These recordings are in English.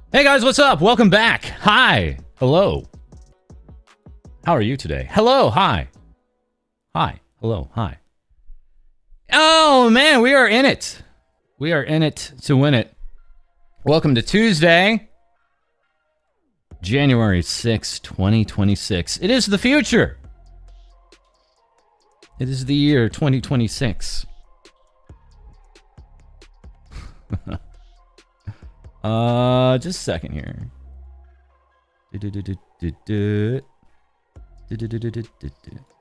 Hey guys, what's up? Welcome back. Hi. Hello. How are you today? Hello. Hi. Hi. Hello. Hi. Oh man, we are in it. We are in it to win it. Welcome to Tuesday, January 6, 2026. It is the future. It is the year 2026. Just a second here. There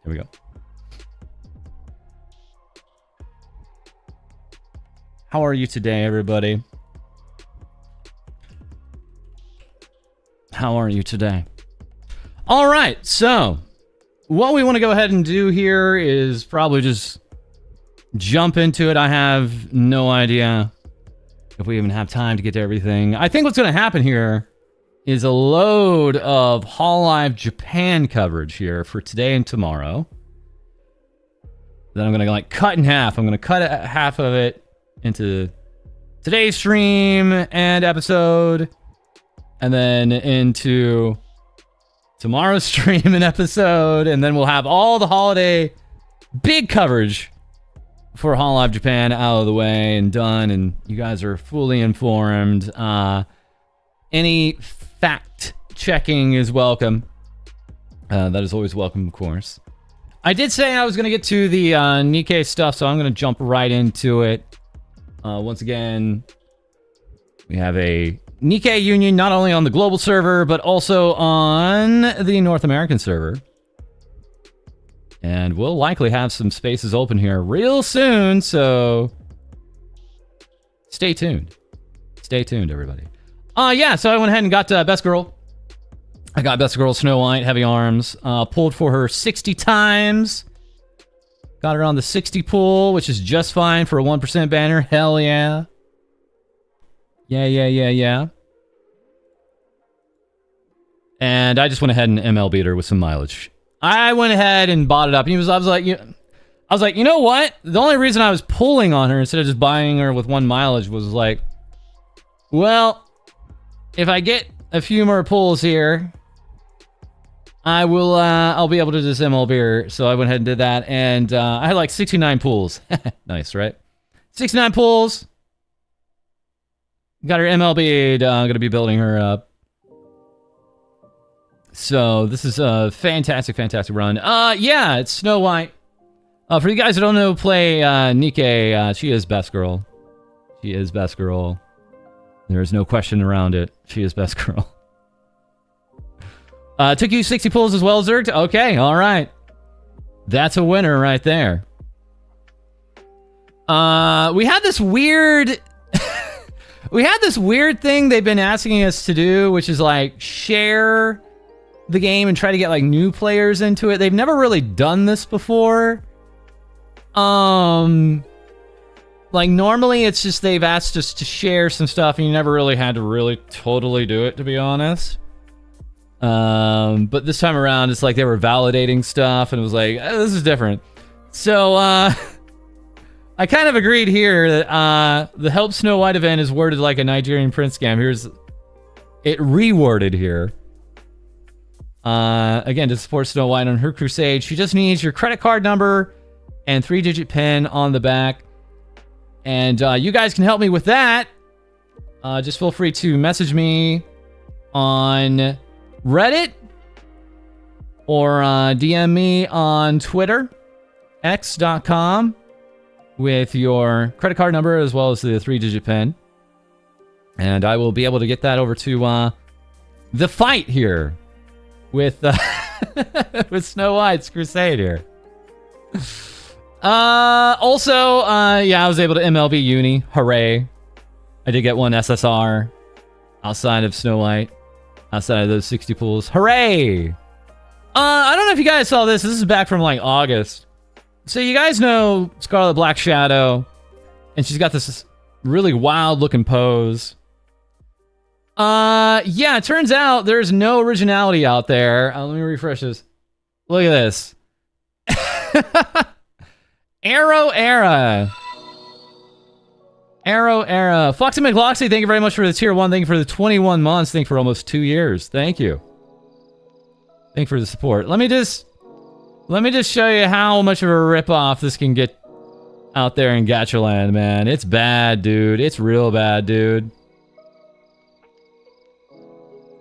we go. How are you today, everybody? How are you today? All right, so what we want to go ahead and do here is probably just jump into it. I have no idea if we even have time to get to everything. I think what's going to happen here is a load of FalseEyeD Japan coverage here for today and tomorrow. Then I'm going to like cut in half. I'm going to cut half of it into today's stream and episode, and then into tomorrow's stream and episode, and then we'll have all the holiday big coverage for FalseEyeD Japan out of the way and done, and you guys are fully informed. Any fact checking is welcome. That is always welcome, of course. I did say I was going to get to the Nikkei stuff, so I'm going to jump right into it. Once again, we have a Nikkei union not only on the global server, but also on the North American server. And we'll likely have some spaces open here real soon, so stay tuned. Stay tuned, everybody. Yeah, so I went ahead and got Best Girl. I got Best Girl Snow White, Heavy Arms. Pulled for her 60 times. Got her on the 60 pull, which is just fine for a 1% banner. Hell yeah. Yeah. And I just went ahead and MLB'd her with some mileage. I went ahead and bought it up. I was like, you know what? The only reason I was pulling on her instead of just buying her with one mileage was like, well, if I get a few more pulls here, I'll be able to just MLB her. So I went ahead and did that, and I had like 69 pulls. Nice, right? 69 pulls. Got her MLB'd. I'm gonna be building her up. So this is a fantastic run. Yeah, it's Snow White. For you guys who don't know, play Nikkei. She is Best Girl. She is Best Girl. There is no question around it. She is Best Girl. Took you 60 pulls as well, Zerg? Okay, all right. That's a winner right there. We had this weird... we had this weird thing they've been asking us to do, which is like share the game and try to get like new players into it. They've never really done this before. Like normally it's just they've asked us to share some stuff and you never really had to really totally do it, to be honest. But this time around it's like they were validating stuff and it was like, oh, this is different. So I kind of agreed here that the Help Snow White event is worded like a Nigerian prince scam. Here's it reworded here. Again, to support Snow White on her crusade, she just needs your credit card number and 3-digit PIN on the back. And you guys can help me with that. Just feel free to message me on Reddit or DM me on Twitter, x.com, with your credit card number as well as the 3-digit PIN. And I will be able to get that over to the fight here with with Snow White's crusade here. Also, yeah, I was able to MLB Uni. Hooray. I did get one SSR outside of Snow White, outside of those 60 pools. Hooray! I don't know if you guys saw this. This is back from like August. So you guys know Scarlet Black Shadow, and she's got this really wild looking pose. Yeah, it turns out there's no originality out there. Let me refresh this. Look at this. Arrow Era. Arrow. Foxy McLoxy, thank you very much for the tier 1. Thank you for the 21 months. Thank you for almost 2 years. Thank you. Thank you for the support. Let me just show you how much of a ripoff this can get out there in Gachaland, man. It's bad, dude. It's real bad, dude.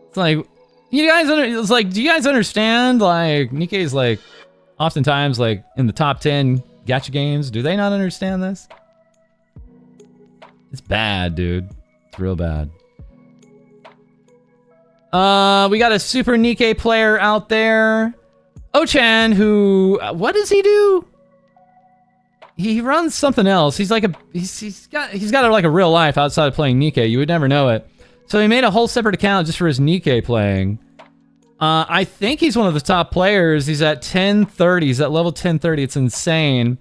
It's like, you guys, it's like, do you guys understand? Like, Nikkei's like, oftentimes like in the top 10 gacha games. Do they not understand this? It's bad, dude. It's real bad. We got a Super Nikkei player out there. Ochan, who... what does he do? He runs something else. He's like a... He's got like a real life outside of playing Nikkei. You would never know it. So he made a whole separate account just for his Nikkei playing. I think he's one of the top players. He's at 1030. He's at level 1030. It's insane.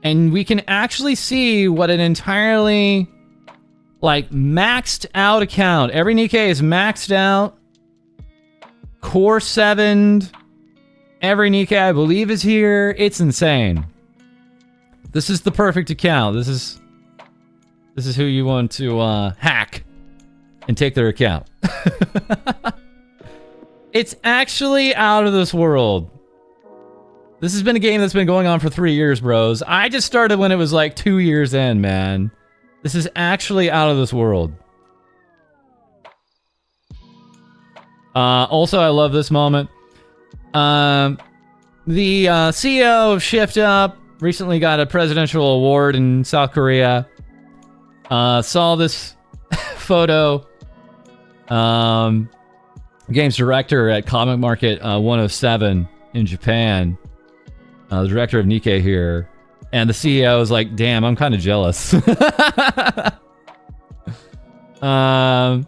And we can actually see what an entirely, like, maxed out account. Every Nikkei is maxed out. Core 7'd. Every Nikkei, I believe, is here. It's insane. This is the perfect account. This is who you want to hack and take their account. It's actually out of this world. This has been a game that's been going on for 3 years, bros. I just started when it was like 2 years in, man. This is actually out of this world. Also, I love this moment. The CEO of Shift Up recently got a presidential award in South Korea. Saw this photo. Games director at Comic Market 107 in Japan. The director of Nikkei here. And the CEO is like, damn, I'm kind of jealous. I'd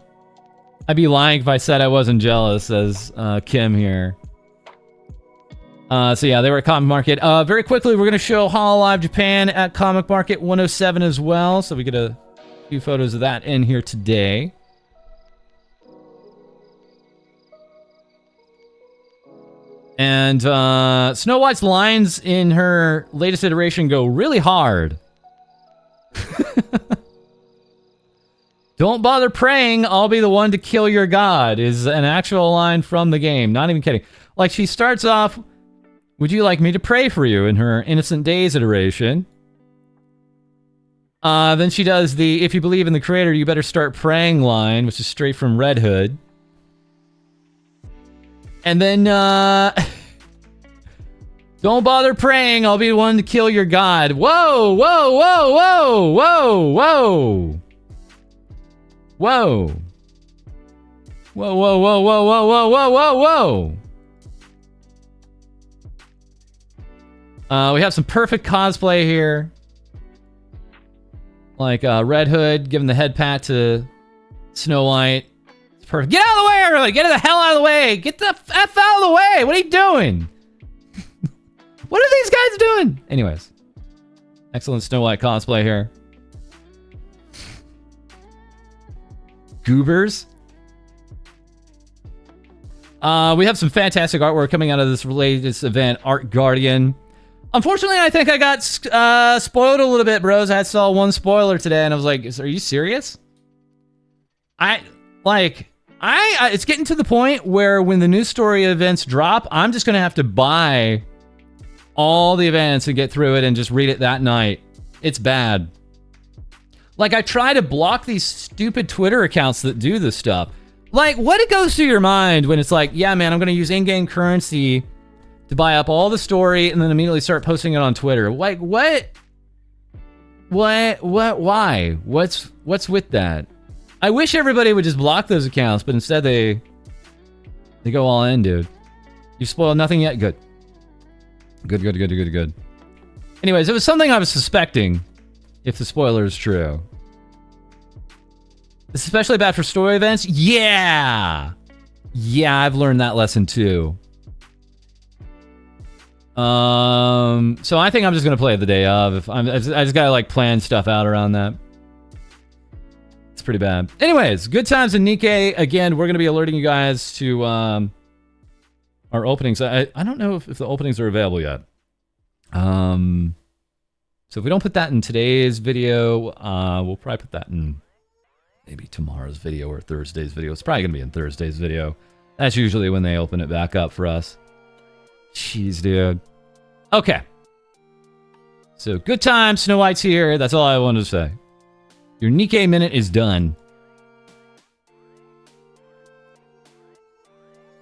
be lying if I said I wasn't jealous, says Kim here. So yeah, they were at Comic Market. Very quickly, we're going to show Hololive Japan at Comic Market 107 as well. So we get a few photos of that in here today. And Snow White's lines in her latest iteration go really hard. Don't bother praying, I'll be the one to kill your god, is an actual line from the game. Not even kidding. Like, she starts off, would you like me to pray for you, in her Innocent Days iteration. Then she does the, if you believe in the creator, you better start praying line, which is straight from Red Hood. And then, don't bother praying, I'll be the one to kill your god. Whoa, whoa, whoa, whoa, whoa, whoa. Whoa. Whoa, whoa, whoa, whoa, whoa, whoa, whoa, whoa, whoa. We have some perfect cosplay here. Like Red Hood giving the head pat to Snow White. It's perfect. Get out of the way, everybody! Get the hell out of the way! Get the F out of the way! What are you doing? What are these guys doing? Anyways. Excellent Snow White cosplay here. Goobers. We have some fantastic artwork coming out of this latest event, Art Guardian. Unfortunately, I think I got spoiled a little bit, bros. I saw one spoiler today, and I was like, "Are you serious?" It's getting to the point where when the news story events drop, I'm just gonna have to buy all the events and get through it and just read it that night. It's bad. Like, I try to block these stupid Twitter accounts that do this stuff. Like, what it goes through your mind when it's like, yeah, man, I'm gonna use in-game currency to buy up all the story and then immediately start posting it on Twitter. Like, what? Why? What's with that? I wish everybody would just block those accounts, but instead they go all in, dude. You spoiled nothing yet? Good. Good. Anyways, it was something I was suspecting, if the spoiler is true. It's especially bad for story events? Yeah! Yeah, I've learned that lesson too. So I think I'm just gonna play it the day of. I just gotta like plan stuff out around that. It's pretty bad. Anyways, good times in Nikkei. Again, we're gonna be alerting you guys to our openings. I don't know if the openings are available yet. So if we don't put that in today's video, we'll probably put that in maybe tomorrow's video or Thursday's video. It's probably going to be in Thursday's video. That's usually when they open it back up for us. Jeez, dude. Okay. So good time, Snow White's here. That's all I wanted to say. Your Nikkei minute is done.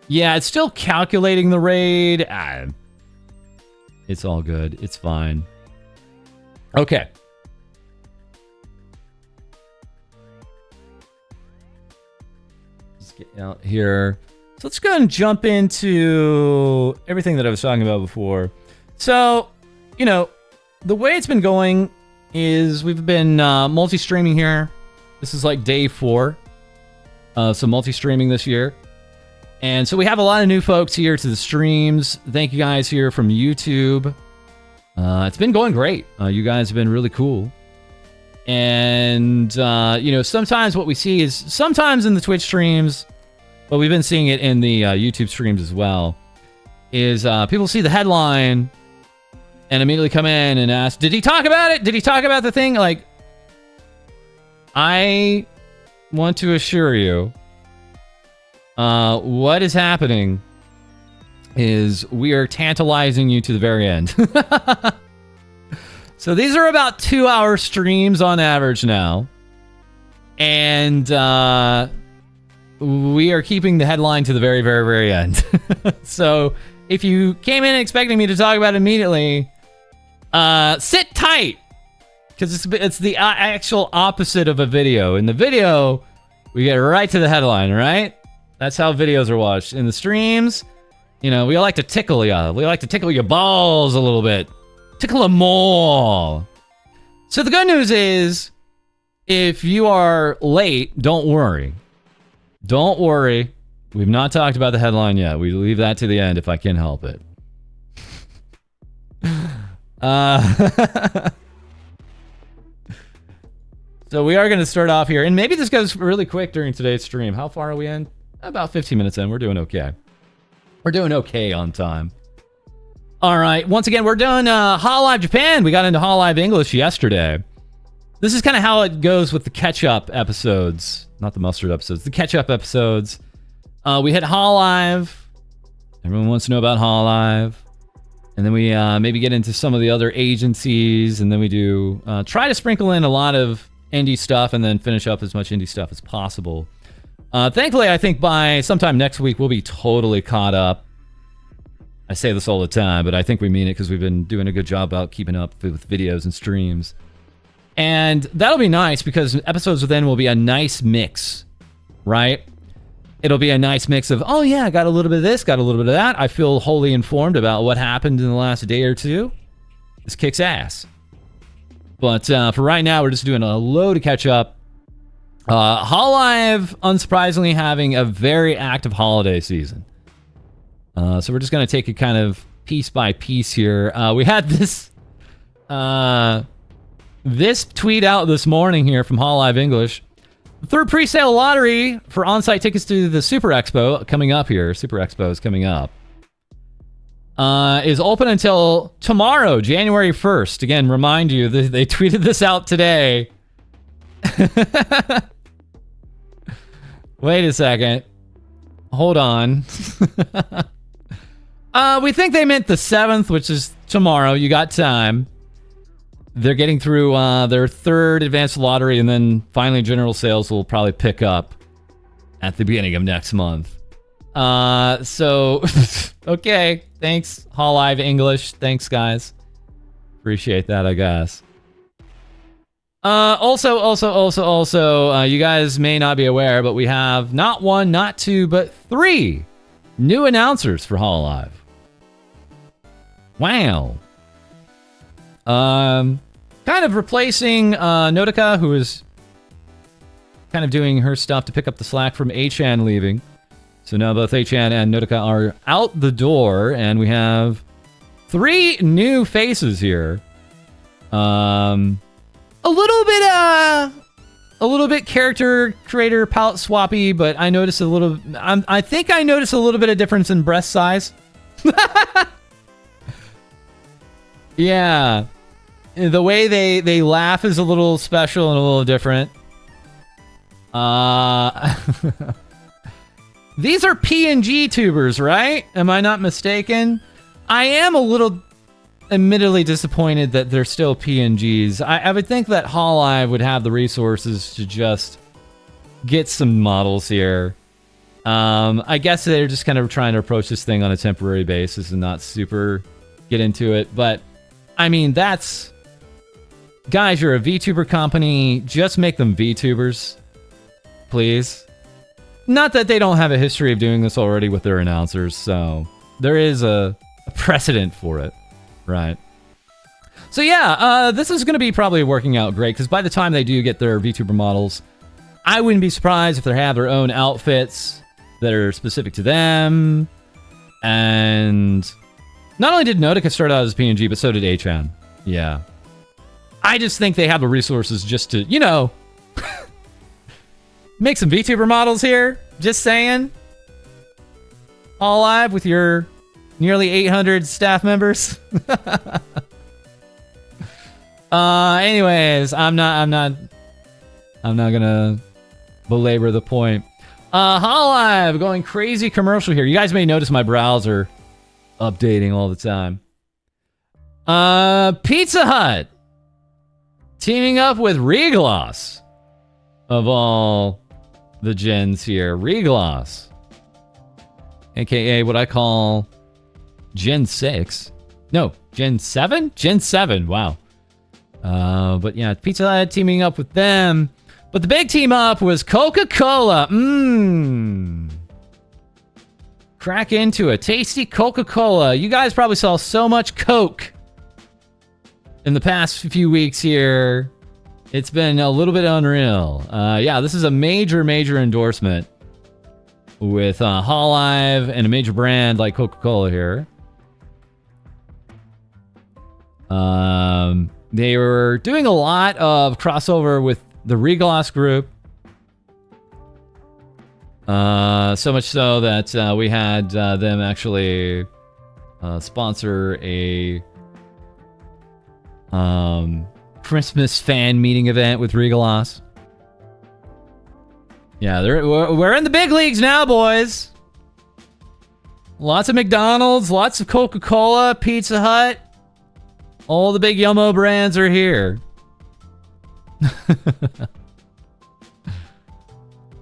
Yeah, it's still calculating the raid. It's all good. It's fine. Okay. Let's get out here. So let's go ahead and jump into everything that I was talking about before. So, you know, the way it's been going is we've been multi-streaming here. This is like day 4 of some multi-streaming this year. And so we have a lot of new folks here to the streams. Thank you guys here from YouTube. It's been going great. You guys have been really cool. And, you know, sometimes what we see is sometimes in the Twitch streams, but we've been seeing it in the YouTube streams as well, is people see the headline and immediately come in and ask, did he talk about it? Did he talk about the thing? Like, I want to assure you, what is happening is we are tantalizing you to the very end. So these are about 2-hour streams on average now. And we are keeping the headline to the very, very, very end. So if you came in expecting me to talk about it immediately, sit tight. Because it's the actual opposite of a video. In the video, we get right to the headline, right? That's how videos are watched. In the streams, you know, we like to tickle you. We like to tickle your balls a little bit. Tickle them more. So the good news is, if you are late, don't worry. Don't worry. We've not talked about the headline yet. We leave that to the end if I can help it. So we are going to start off here. And maybe this goes really quick during today's stream. How far are we in? About 15 minutes in. We're doing okay. We're doing okay on time. All right. Once again, we're doing Hololive Japan. We got into Hololive English yesterday. This is kind of how it goes with the catch-up episodes. Not the mustard episodes. The catch-up episodes. We hit Hololive. Everyone wants to know about Hololive. And then we maybe get into some of the other agencies. And then we do try to sprinkle in a lot of indie stuff and then finish up as much indie stuff as possible. Thankfully, I think by sometime next week, we'll be totally caught up. I say this all the time, but I think we mean it because we've been doing a good job about keeping up with videos and streams. And that'll be nice because episodes then will be a nice mix, right? It'll be a nice mix of, oh yeah, got a little bit of this, got a little bit of that. I feel wholly informed about what happened in the last day or two. This kicks ass. But for right now, we're just doing a load to catch up. Hololive, unsurprisingly, having a very active holiday season. So we're just going to take it kind of piece by piece here. We had this tweet out this morning here from Hololive English. The third pre-sale lottery for on-site tickets to the Super Expo coming up here. Super Expo is coming up. Is open until tomorrow, January 1st. Again, remind you, they tweeted this out today. Wait a second. Hold on. We think they meant the 7th, which is tomorrow. You got time. They're getting through their third advanced lottery, and then finally general sales will probably pick up at the beginning of next month. So, okay. Thanks, Hololive English. Thanks, guys. Appreciate that, I guess. Also, you guys may not be aware, but we have not 1, not 2, but 3 new announcers for Hololive. Wow. Kind of replacing Notica, who is kind of doing her stuff to pick up the slack from Achan leaving. So now both Achan and Notica are out the door, and we have 3 new faces here. A little bit character creator palette swappy, but I noticed a little. I think I noticed a little bit of difference in breast size. Yeah. The way they laugh is a little special and a little different. These are PNG tubers, right? Am I not mistaken? I am a little, admittedly, disappointed that they're still PNGs. I would think that FalseEyeD would have the resources to just get some models here. I guess they're just kind of trying to approach this thing on a temporary basis and not super get into it. But, I mean, that's... Guys, you're a VTuber company. Just make them VTubers. Please. Not that they don't have a history of doing this already with their announcers, so there is a precedent for it, right? So yeah, this is going to be probably working out great, because by the time they do get their VTuber models, I wouldn't be surprised if they have their own outfits that are specific to them. And not only did Nautica start out as PNG, but so did Achan. Yeah. I just think they have the resources just to, you know... make some VTuber models here. Just saying. All live with your nearly 800 staff members. Anyways, I'm not gonna belabor the point. Live going crazy commercial here. You guys may notice my browser updating all the time. Pizza Hut teaming up with Regloss of all the gens here. Regloss, aka what I call Gen 6. No, Gen 7? Gen 7, wow. But yeah, Pizza Hut teaming up with them. But the big team up was Coca-Cola. Crack into a tasty Coca-Cola. You guys probably saw so much Coke in the past few weeks here. It's been a little bit unreal. Yeah, this is a major endorsement with FalseEyeD and a major brand like Coca-Cola here. They were doing a lot of crossover with the Regloss group. So much so that we had them actually sponsor a Christmas fan meeting event with Regloss. Yeah, we're in the big leagues now, boys. Lots of McDonald's, lots of Coca-Cola, Pizza Hut. All the big Yummo brands are here.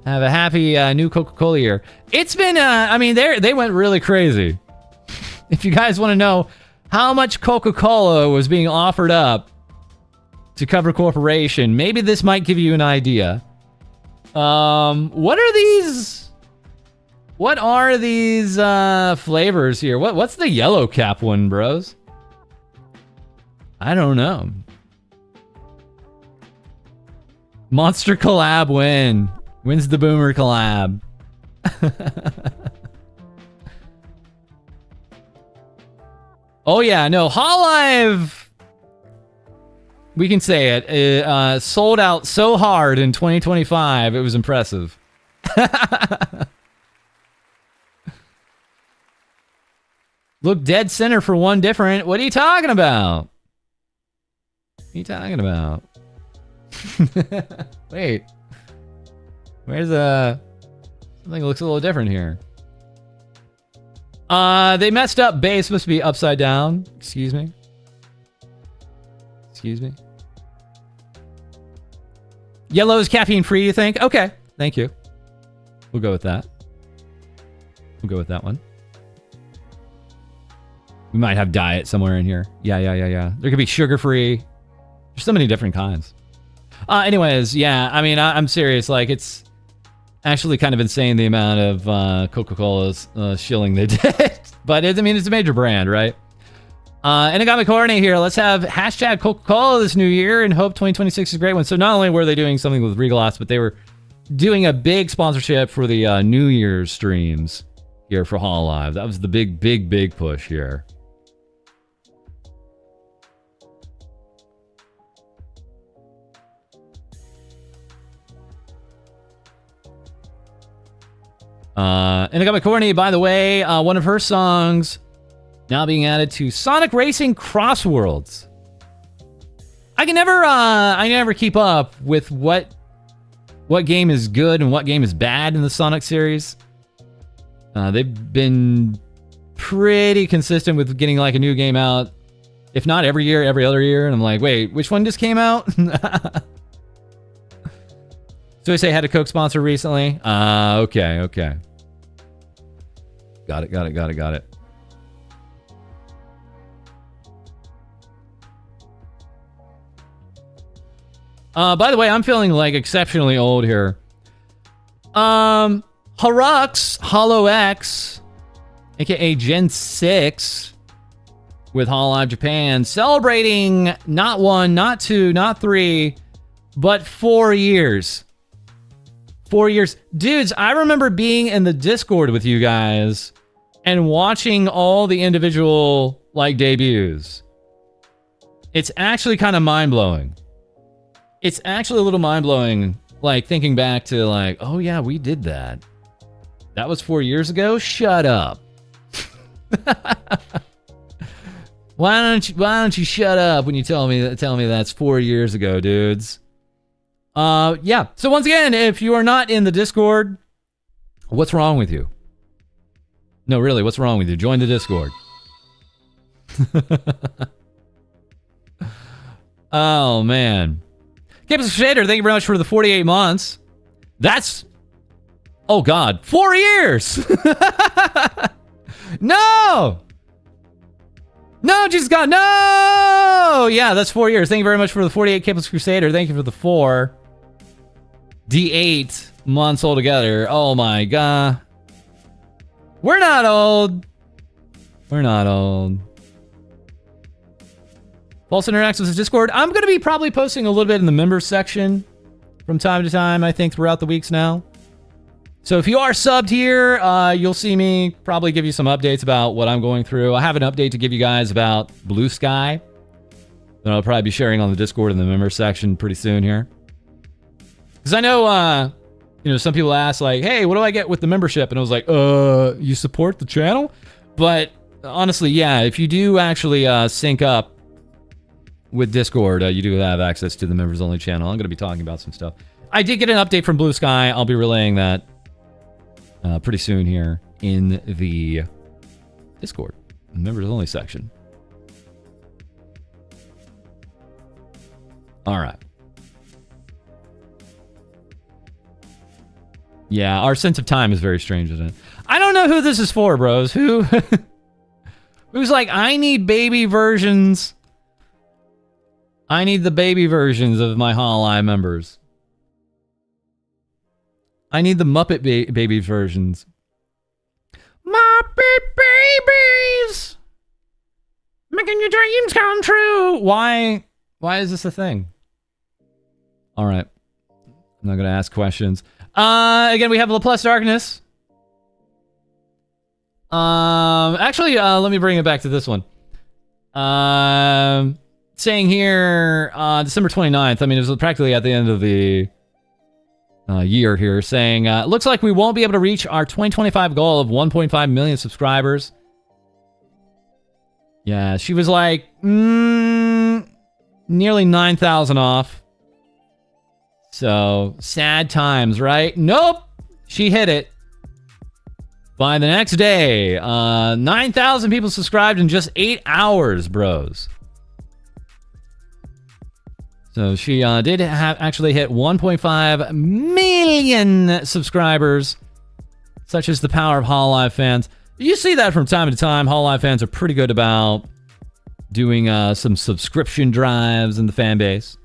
Have a happy new Coca-Cola year. It's been, I mean, they went really crazy. If you guys want to know how much Coca-Cola was being offered up to cover corporation, maybe this might give you an idea. What are these? What are these flavors here? What's the yellow cap one, bros? I don't know. Monster collab win. Wins the Boomer collab. Oh yeah, no, FalseEyeD, we can say it, sold out so hard in 2025, it was impressive. Look dead center for one different. What are you talking about? What are you talking about? Wait. Where's something looks a little different here. They messed up base. Supposed to be upside down. Excuse me. Excuse me. Yellow is caffeine free, you think? Okay. Thank you. We'll go with that. We'll go with that one. We might have diet somewhere in here. Yeah. There could be sugar free. There's so many different kinds. Anyways, yeah, I mean, I'm serious. Like, it's actually kind of insane the amount of Coca-Cola's shilling they did. But, I mean, it's a major brand, right? And I got my coordinate here. Let's have hashtag Coca-Cola this new year and hope 2026 is a great one. So not only were they doing something with Regloss, but they were doing a big sponsorship for the New Year's streams here for FalseEyeD. That was the big push here. And I got my coordinate, by the way, one of her songs now being added to Sonic Racing Crossworlds. I never keep up with what game is good and what game is bad in the Sonic series. They've been pretty consistent with getting like a new game out, if not every year, every other year. And I'm like, wait, which one just came out? So I say had a Coke sponsor recently. Okay. Got it. By the way, I'm feeling like exceptionally old here. Harux, Hollow X, aka Gen 6, with Hololive Japan, celebrating not 1, not 2, not 3, but 4 years. 4 years. Dudes, I remember being in the Discord with you guys and watching all the individual, like, debuts. It's actually kind of mind-blowing. It's actually a little mind-blowing, like, thinking back to, like, oh yeah, we did that. That was 4 years ago? Shut up. Why don't you shut up when you tell me that's 4 years ago, dudes? Yeah. So once again, if you are not in the Discord, what's wrong with you? No, really, what's wrong with you? Join the Discord. Oh, man. Campus Crusader, thank you very much for the 48 months. That's... oh, God. 4 years! No! No, Jesus God, no! Yeah, that's 4 years. Thank you very much for the 48 Campus Crusader. Thank you for the 4. D8 months altogether. Oh, my God. We're not old. We're not old. False Interacts with Discord. I'm going to be probably posting a little bit in the members section from time to time, I think, throughout the weeks now. So if you are subbed here, you'll see me probably give you some updates about what I'm going through. I have an update to give you guys about Blue Sky that I'll probably be sharing on the Discord in the members section pretty soon here. Because I know, some people ask, like, hey, what do I get with the membership? And I was like, you support the channel? But honestly, yeah, if you do actually sync up with Discord, you do have access to the members only channel. I'm going to be talking about some stuff. I did get an update from Blue Sky. I'll be relaying that pretty soon here in the Discord, members only section. All right. Yeah, our sense of time is very strange, isn't it? I don't know who this is for, bros. Who's like, I need baby versions. I need the baby versions of my Hololive members. I need the Muppet baby versions. Muppet babies! Making your dreams come true! Why is this a thing? Alright. I'm not going to ask questions. Again, we have LaPlus Darkness. Actually, let me bring it back to this one. Saying here, December 29th, I mean, it was practically at the end of the year here, saying, looks like we won't be able to reach our 2025 goal of 1.5 million subscribers. Yeah, she was like, nearly 9,000 off. So, sad times, right? Nope! She hit it. By the next day, 9,000 people subscribed in just 8 hours, bros. So she did actually hit 1.5 million subscribers, such as the power of Hololive fans. You see that from time to time. Hololive fans are pretty good about doing some subscription drives in the fan base.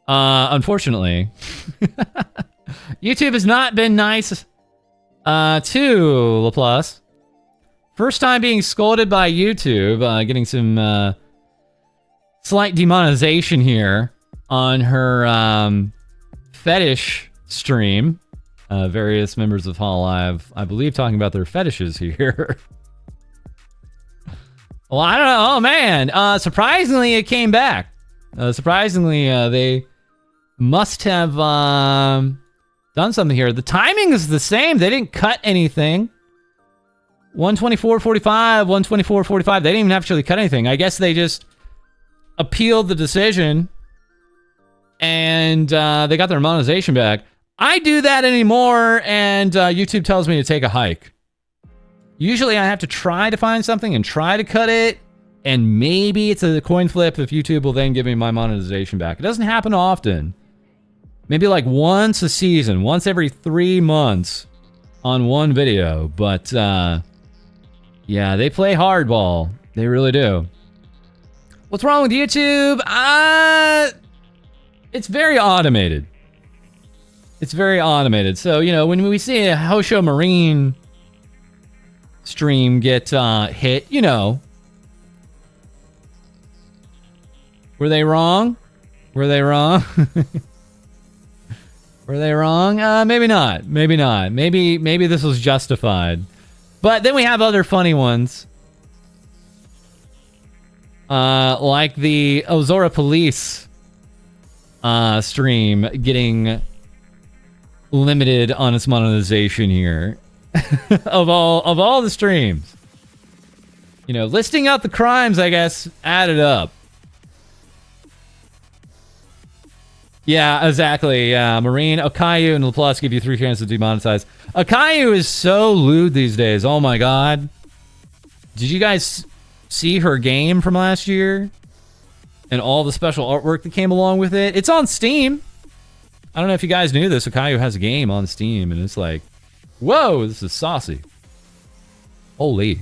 Unfortunately, YouTube has not been nice to LaPlus. First time being scolded by YouTube, getting some slight demonetization here on her fetish stream. Various members of Hololive, I believe, talking about their fetishes here. Well, I don't know. Oh, man. Surprisingly, it came back. Surprisingly, they must have done something here. The timing is the same. They didn't cut anything. 124.45, 124.45. They didn't even actually cut anything. I guess they just appealed the decision and they got their monetization back. I do that anymore, and YouTube tells me to take a hike. Usually I have to try to find something and try to cut it, and maybe it's a coin flip if YouTube will then give me my monetization back. It doesn't happen often. Maybe like once a season, once every 3 months on one video. But yeah, they play hardball. They really do. What's wrong with YouTube? It's very automated. It's very automated. So, you know, when we see a Hosho Marine stream get hit, you know. Were they wrong? Were they wrong? Were they wrong? Maybe not. Maybe not. Maybe this was justified. But then we have other funny ones. Like the Ozora Police stream getting limited on its monetization here. of all the streams. You know, listing out the crimes, I guess, added up. Yeah, exactly. Marine, Okayu, and LaPlus give you 3 chances to demonetize. Okayu is so lewd these days. Oh my god. Did you guys see her game from last year? And all the special artwork that came along with it? It's on Steam. I don't know if you guys knew this. Okayu has a game on Steam, and it's like, whoa, this is saucy. Holy.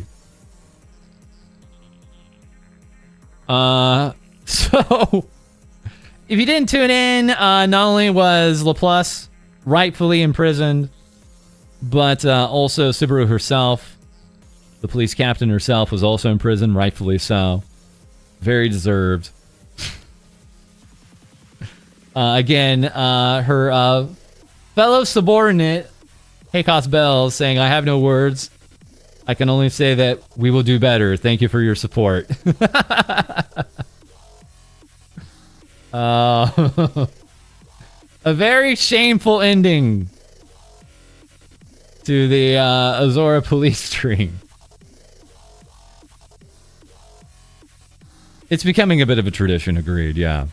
So... if you didn't tune in, not only was LaPlus rightfully imprisoned, but also Subaru herself, the police captain herself, was also imprisoned, rightfully so. Very deserved. Again, her fellow subordinate, Heikos Bell, saying, I have no words. I can only say that we will do better. Thank you for your support. A very shameful ending to the Ozora police stream. It's becoming a bit of a tradition, agreed, yeah.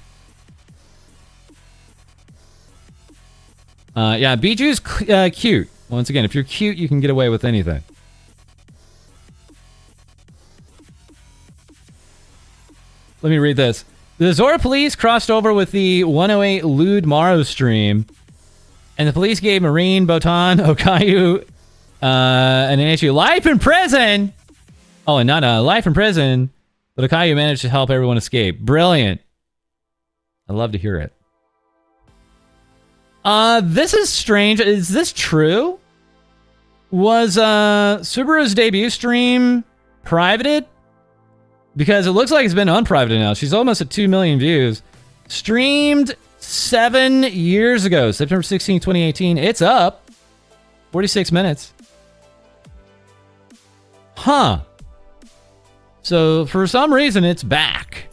Yeah, Biju's cute. Once again, if you're cute, you can get away with anything. Let me read this. The Zora police crossed over with the 108 Lewd Maro stream, and the police gave Marine, Botan, Okayu, and an issue life in prison! Oh, and not life in prison, but Okayu managed to help everyone escape. Brilliant. I love to hear it. This is strange. Is this true? Was Subaru's debut stream privated? Because it looks like it's been unprivated now. She's almost at 2 million views. Streamed 7 years ago, September 16, 2018. It's up. 46 minutes. Huh. So, for some reason, it's back.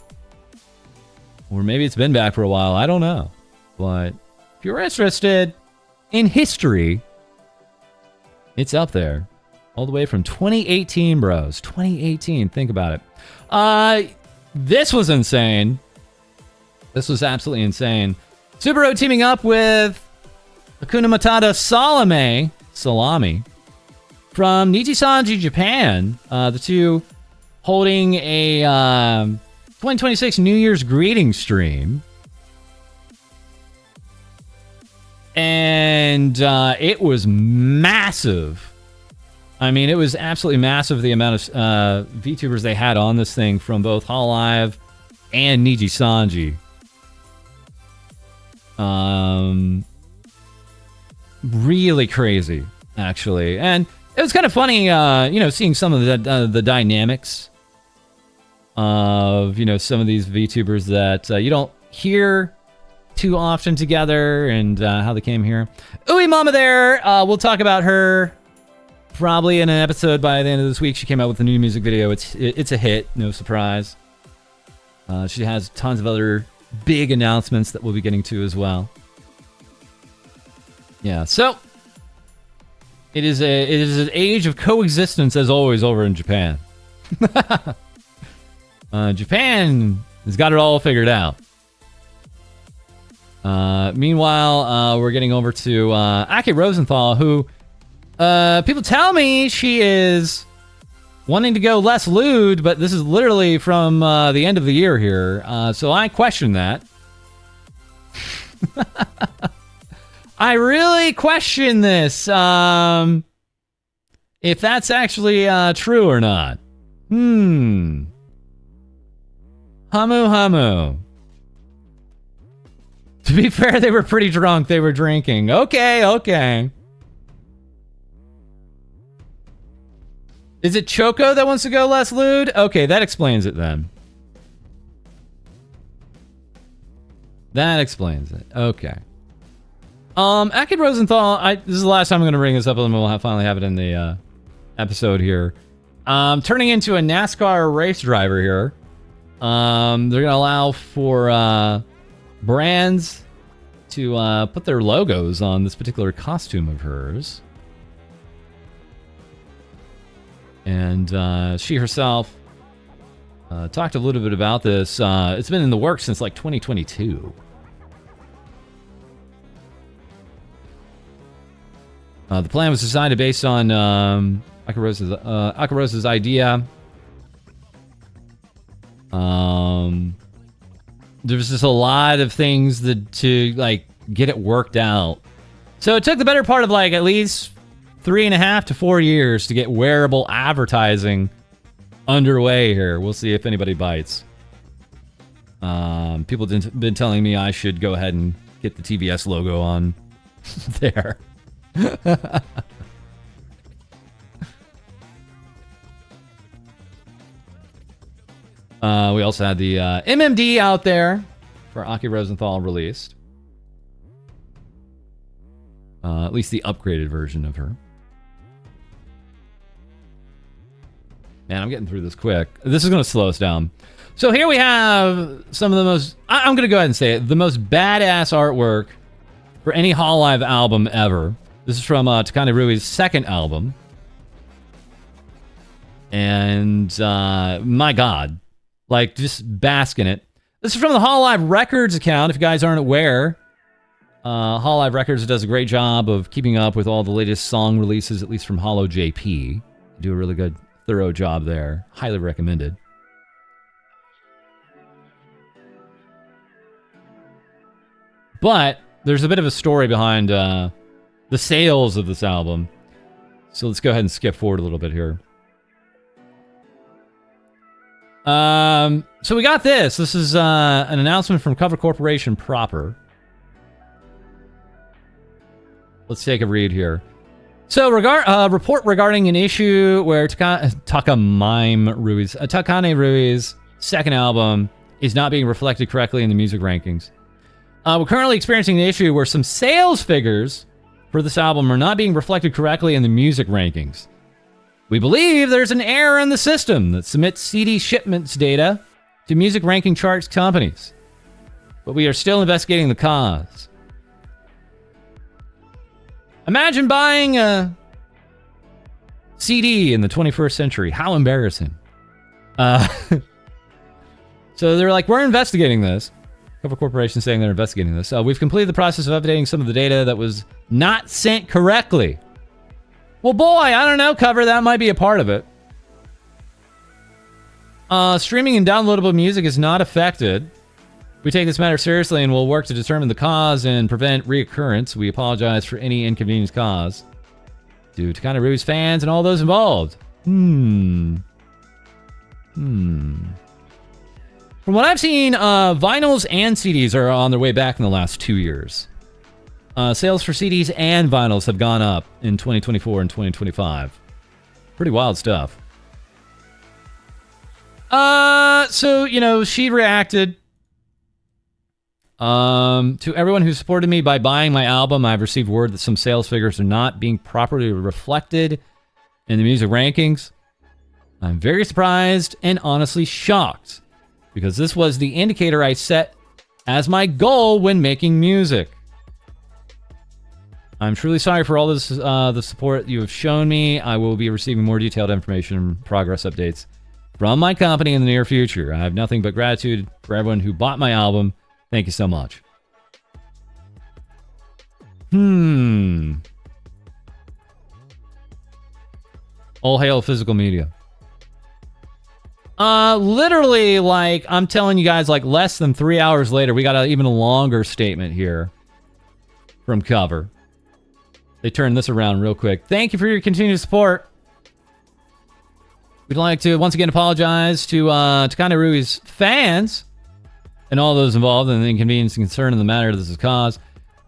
Or maybe it's been back for a while. I don't know. But if you're interested in history, it's up there. All the way from 2018, bros. 2018. Think about it. This was insane. This was absolutely insane. Subaru teaming up with Hakuna Matata Salami from Nijisanji, Japan. The two holding a 2026 New Year's greeting stream. And it was massive. I mean, it was absolutely massive, the amount of VTubers they had on this thing from both Hololive and Nijisanji. Really crazy, actually. And it was kind of funny, you know, seeing some of the dynamics of, you know, some of these VTubers that you don't hear too often together, and how they came here. Ooey Mama there, we'll talk about her probably in an episode by the end of this week. She came out with a new music video. It's a hit, no surprise. She has tons of other big announcements that we'll be getting to as well. Yeah, so It is an age of coexistence, as always, over in Japan. Japan has got it all figured out. Meanwhile, we're getting over to Aki Rosenthal, who people tell me she is wanting to go less lewd, but this is literally from the end of the year here. So I question that. I really question this. If that's actually true or not. Hamu hamu. To be fair, they were pretty drunk. They were drinking. Okay. Is it Choco that wants to go less lewd? Okay, that explains it then. That explains it. Okay. Akid Rosenthal, this is the last time I'm going to bring this up, and we'll finally have it in the episode here. Turning into a NASCAR race driver here. They're going to allow for brands to put their logos on this particular costume of hers. And she herself talked a little bit about this. It's been in the works since like 2022. The plan was designed based on Akarosa's idea. There was just a lot of things to like get it worked out. So it took the better part of like at least 3.5 to 4 years to get wearable advertising underway here. We'll see if anybody bites. People have been telling me I should go ahead and get the TVS logo on there. We also had the MMD out there for Aki Rosenthal released. At least the upgraded version of her. Man, I'm getting through this quick. This is going to slow us down. So here we have some of the most... I'm going to go ahead and say it. The most badass artwork for any Hololive album ever. This is from Takane Rui's second album. And my God. Like, just bask in it. This is from the Hololive Records account, if you guys aren't aware. Hololive Records does a great job of keeping up with all the latest song releases, at least from Holo JP. Do a really good, thorough job there. Highly recommended. But there's a bit of a story behind the sales of this album. So let's go ahead and skip forward a little bit here. So we got this. This is an announcement from Cover Corporation proper. Let's take a read here. So, report regarding an issue where Takane Rui's second album is not being reflected correctly in the music rankings. We're currently experiencing an issue where some sales figures for this album are not being reflected correctly in the music rankings. We believe there's an error in the system that submits CD shipments data to music ranking charts companies, but we are still investigating the cause. Imagine buying a CD in the 21st century. How embarrassing. So they're like, we're investigating this. Cover Corporation saying they're investigating this. We've completed the process of updating some of the data that was not sent correctly. Well, boy, I don't know, Cover. That might be a part of it. Streaming and downloadable music is not affected. We take this matter seriously and will work to determine the cause and prevent reoccurrence. We apologize for any inconvenience caused to Takane Rui's fans and all those involved. From what I've seen, vinyls and CDs are on their way back in the last 2 years. Sales for CDs and vinyls have gone up in 2024 and 2025. Pretty wild stuff. So, you know, she reacted. To everyone who supported me by buying my album, I've received word that some sales figures are not being properly reflected in the music rankings. I'm very surprised and honestly shocked, because this was the indicator I set as my goal when making music. I'm truly sorry for all this, the support you have shown me. I will be receiving more detailed information and progress updates from my company in the near future. I have nothing but gratitude for everyone who bought my album. Thank you so much. All hail physical media. Literally, like, I'm telling you guys, like, less than 3 hours later, we got even a longer statement here from Cover. They turned this around real quick. Thank you for your continued support. We'd like to once again apologize to Takane Rui's fans and all those involved in the inconvenience and concern in the matter this has caused.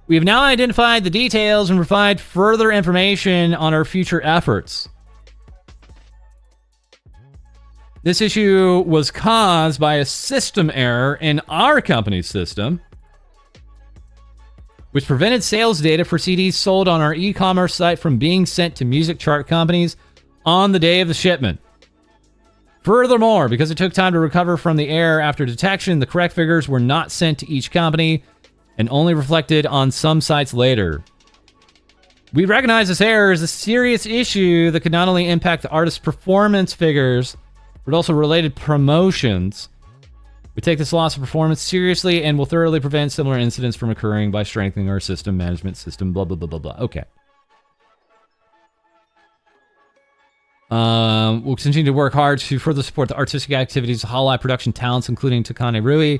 We have now identified the details and provide further information on our future efforts. This issue was caused by a system error in our company's system, which prevented sales data for CDs sold on our e-commerce site from being sent to music chart companies on the day of the shipment. Furthermore, because it took time to recover from the error after detection, the correct figures were not sent to each company and only reflected on some sites later. We recognize this error as a serious issue that could not only impact the artist's performance figures, but also related promotions. We take this loss of performance seriously and will thoroughly prevent similar incidents from occurring by strengthening our system management system, blah, blah, blah, blah, blah. Okay. We'll continue to work hard to further support the artistic activities of FalseEyeD production talents, including Takane Rui.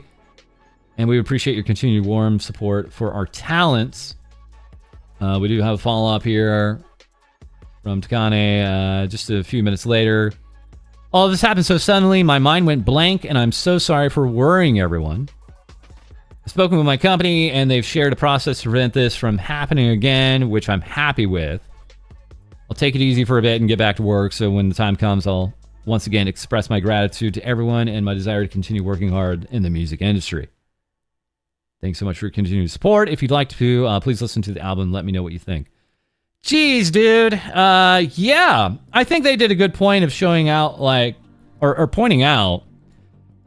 And we appreciate your continued warm support for our talents. We do have a follow-up here from Takane just a few minutes later. All of this happened so suddenly, my mind went blank, and I'm so sorry for worrying everyone. I've spoken with my company, and they've shared a process to prevent this from happening again, which I'm happy with. I'll take it easy for a bit and get back to work, so when the time comes, I'll once again express my gratitude to everyone and my desire to continue working hard in the music industry. Thanks so much for your continued support. If you'd like to, please listen to the album and let me know what you think. Jeez, dude. Yeah, I think they did a good point of showing out, like, or pointing out,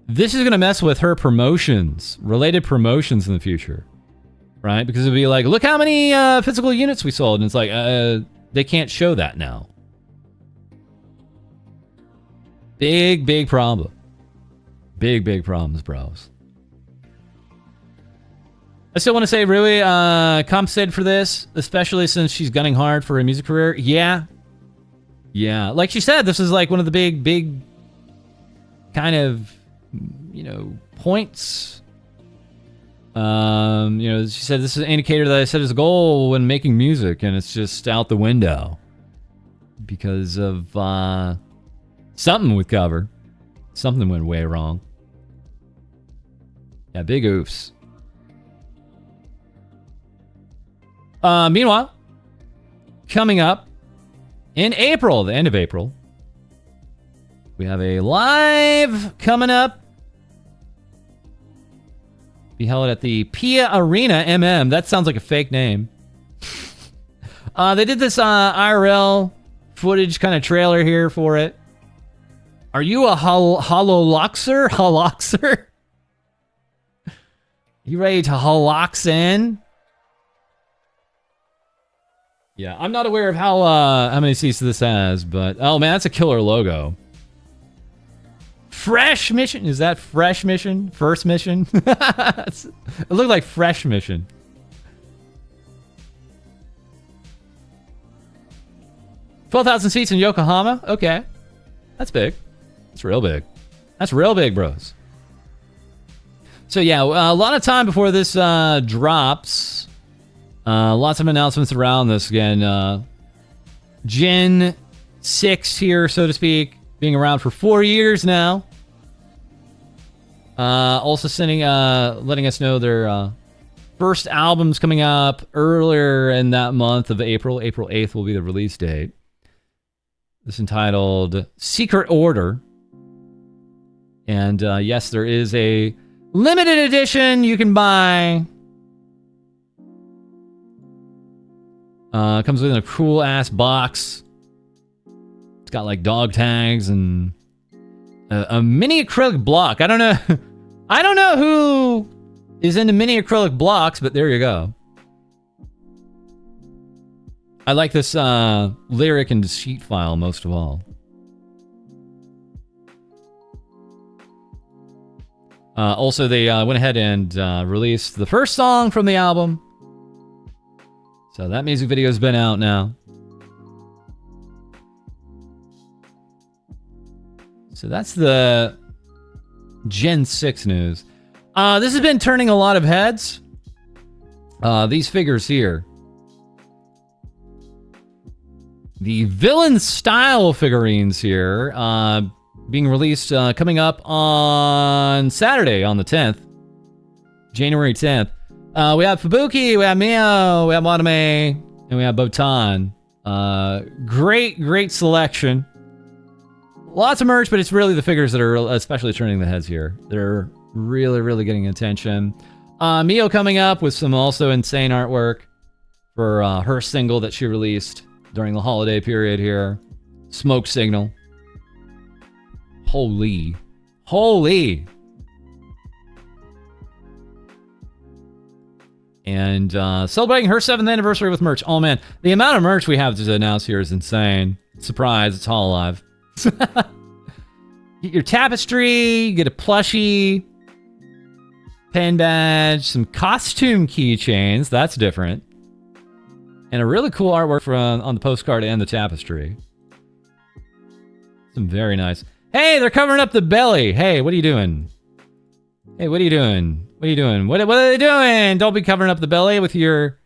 this is going to mess with her promotions, related promotions in the future, right? Because it'd be like, look how many physical units we sold. And it's like, they can't show that now. Big, big problem. Big, big problems, bros. I still want to say, really, compensated for this, especially since she's gunning hard for a music career. Yeah. Yeah. Like she said, this is like one of the big, big kind of, you know, points. You know, she said this is an indicator that I set as a goal when making music, and it's just out the window because of something with Cover. Something went way wrong. Yeah, big oofs. Meanwhile, coming up in April, the end of April, we have a live coming up. Be held at the Pia Arena MM. That sounds like a fake name. They did this IRL footage kind of trailer here for it. Are you a holoxer? Holoxer? You ready to holox in? Yeah, I'm not aware of how many seats this has, but oh man, that's a killer logo. Fresh Mission? Is that Fresh Mission? First Mission? It looked like Fresh Mission. $12,000 seats in Yokohama? Okay. That's big. That's real big. That's real big, bros. So yeah, a lot of time before this drops. Lots of announcements around this again. Gen 6 here, so to speak, being around for 4 years now. Also letting us know their first album's coming up earlier in that month of April. April 8th will be the release date. This entitled Secret Order. And yes, there is a limited edition you can buy. Comes within a cool ass box. It's got like dog tags and a mini acrylic block. I don't know. I don't know who is into mini acrylic blocks, but there you go. I like this lyric and sheet file most of all. Also, they went ahead and released the first song from the album. So that music video's been out now. So that's the Gen 6 news. This has been turning a lot of heads. These figures here. The villain style figurines here, being released coming up on Saturday on the 10th. January 10th. We have Fubuki, we have Mio, we have Watame, and we have Botan. Great selection. Lots of merch, but it's really the figures that are especially turning the heads here. They're really getting attention. Mio coming up with some also insane artwork for her single that she released during the holiday period here. Smoke Signal. Holy. And celebrating her 7th anniversary with merch. Oh man, the amount of merch we have to announce here is insane. Surprise, it's Hololive. Get your tapestry, get a plushie, pen badge, some costume keychains, that's different. And a really cool artwork on the postcard and the tapestry. Some very nice. Hey, they're covering up the belly. Hey, what are you doing? Hey, what are you doing? What are you doing? What are they doing? Don't be covering up the belly with your...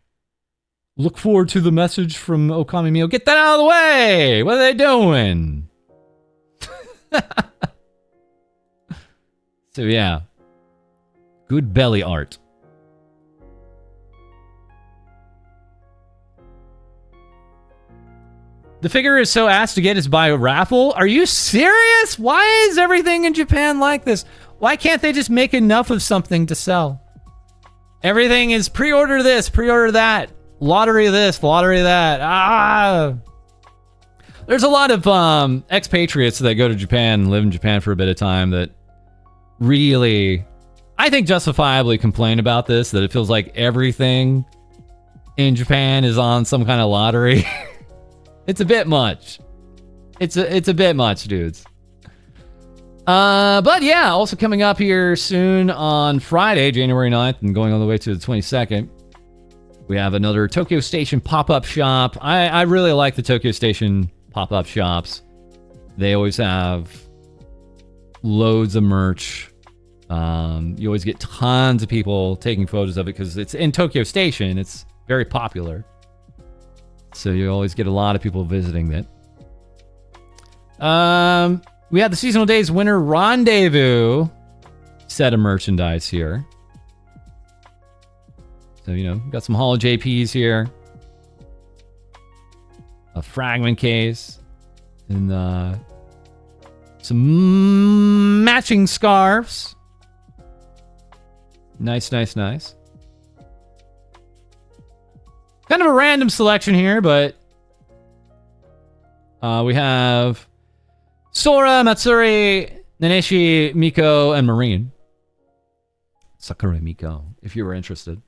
Look forward to the message from Okami Mio. Get that out of the way! What are they doing? So yeah. Good belly art. The figure is so asked to get is by raffle. Are you serious? Why is everything in Japan like this? Why can't they just make enough of something to sell? Everything is pre-order this, pre-order that, lottery this, lottery that. There's a lot of expatriates that go to Japan and live in Japan for a bit of time that really, I think justifiably complain about this, that it feels like everything in Japan is on some kind of lottery. It's a bit much. It's a bit much, dudes. But yeah, also coming up here soon on Friday, January 9th, and going all the way to the 22nd, we have another Tokyo Station pop-up shop. I really like the Tokyo Station pop-up shops. They always have loads of merch. You always get tons of people taking photos of it because it's in Tokyo Station. It's very popular. So you always get a lot of people visiting it. We have the Seasonal Days Winter Rendezvous set of merchandise here. So, you know, got some Holo JPs here. A fragment case. And some matching scarves. Nice. Kind of a random selection here, but we have Sora, Matsuri, Naneshi, Miko, and Marine. Sakura Miko, if you were interested.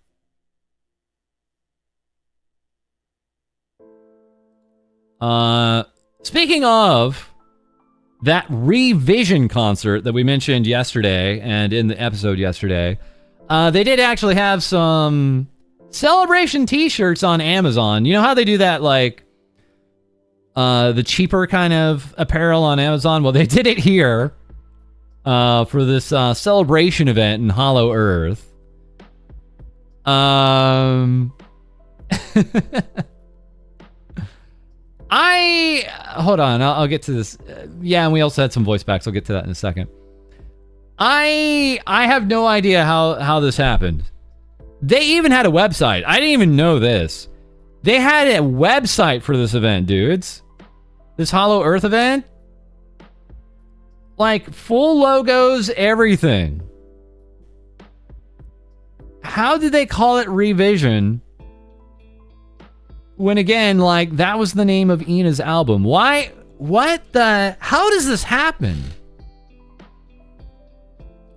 Speaking of that Revision concert that we mentioned yesterday and in the episode yesterday, they did actually have some Celebration t-shirts on Amazon. You know how they do that, like, the cheaper kind of apparel on Amazon? Well, they did it here for this Celebration event in Hollow Earth. Hold on, I'll get to this. Yeah, and we also had some voice packs. I'll get to that in a second. I have no idea how this happened. They even had a website. I didn't even know this. They had a website for this event, dudes. This Hollow Earth event. Like, full logos, everything. How did they call it Revision? When again, like, that was the name of Ina's album. Why? What the? How does this happen?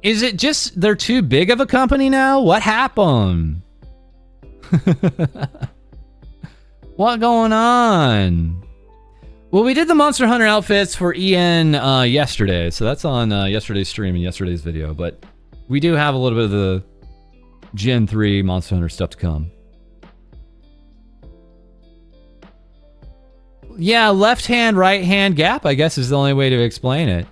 Is it just they're too big of a company now? What happened? What going on? Well, we did the Monster Hunter outfits for Ian yesterday, so that's on yesterday's stream and yesterday's video, but we do have a little bit of the Gen 3 Monster Hunter stuff to come. Yeah, left hand, right hand gap, I guess, is the only way to explain it.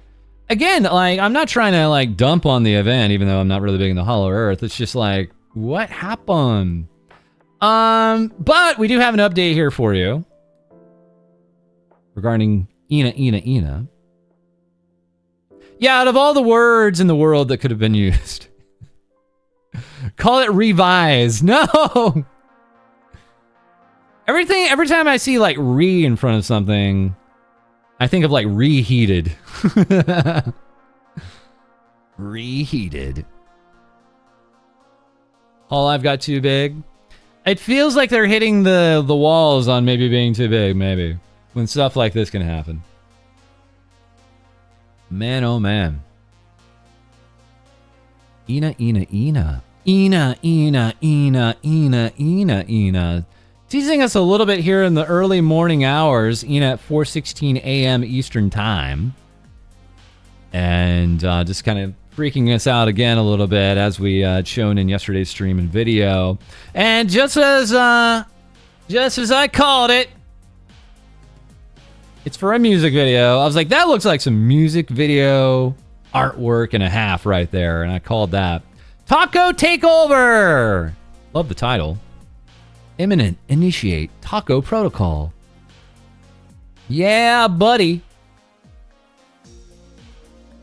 Again, like, I'm not trying to, like, dump on the event, even though I'm not really big into Hollow Earth. It's just like, what happened? But we do have an update here for you regarding Ina. Yeah, out of all the words in the world that could have been used, call it revise. No! Every time I see, like, re in front of something, I think of, like, reheated. Reheated. All I've got too big. It feels like they're hitting the walls on maybe being too big, maybe. When stuff like this can happen. Man, oh man. Ina. Teasing us a little bit here in the early morning hours, Ina at 4:16 a.m. Eastern Time. And just kind of freaking us out again a little bit, as we shown in yesterday's stream and video. And just as I called it, it's for a music video. I was like, that looks like some music video artwork and a half right there, and I called that Taco Takeover. Love the title. Imminent initiate taco protocol. Yeah, buddy.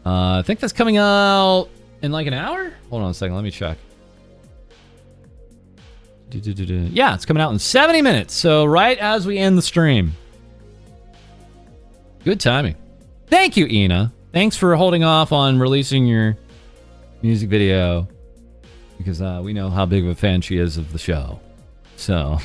I think that's coming out in like an hour? Hold on a second, let me check. Yeah, it's coming out in 70 minutes. So right as we end the stream. Good timing. Thank you, Ina. Thanks for holding off on releasing your music video, because we know how big of a fan she is of the show. So.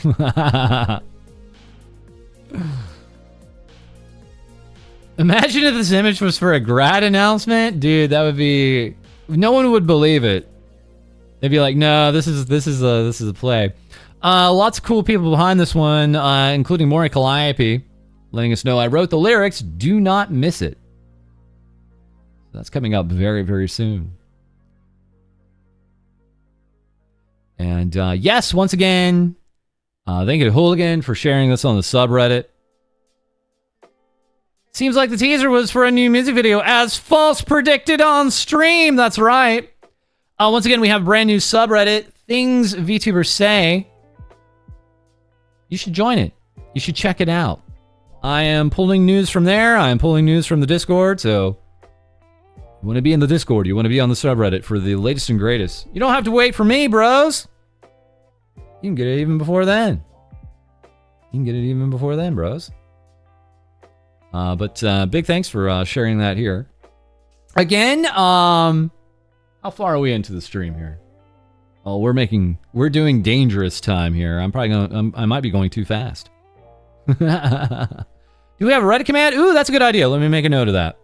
Imagine if this image was for a grad announcement. Dude, that would be... No one would believe it. They'd be like, no, this is a play. Lots of cool people behind this one, including Maury Calliope, letting us know I wrote the lyrics. Do not miss it. That's coming up very, very soon. And yes, once again, thank you to Hooligan for sharing this on the subreddit. Seems like the teaser was for a new music video, as false predicted on stream. That's right. Once again, we have a brand new subreddit, Things VTubers Say. You should join it. You should check it out. I am pulling news from there. I am pulling news from the Discord. So, you want to be in the Discord. You want to be on the subreddit for the latest and greatest. You don't have to wait for me, bros. You can get it even before then. Bros. But big thanks for sharing that here. Again, how far are we into the stream here? Oh, we're doing dangerous time here. I might be going too fast. Do we have a Reddit command? Ooh, that's a good idea. Let me make a note of that.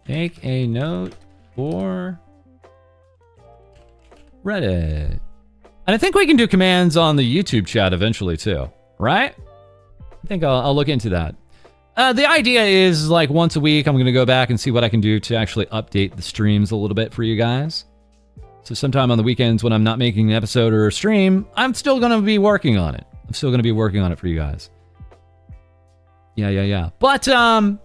Make a note for Reddit. And I think we can do commands on the YouTube chat eventually too, right? I think I'll look into that. The idea is, like, once a week, I'm going to go back and see what I can do to actually update the streams a little bit for you guys. So sometime on the weekends when I'm not making an episode or a stream, I'm still going to be working on it. I'm still going to be working on it for you guys. Yeah. But I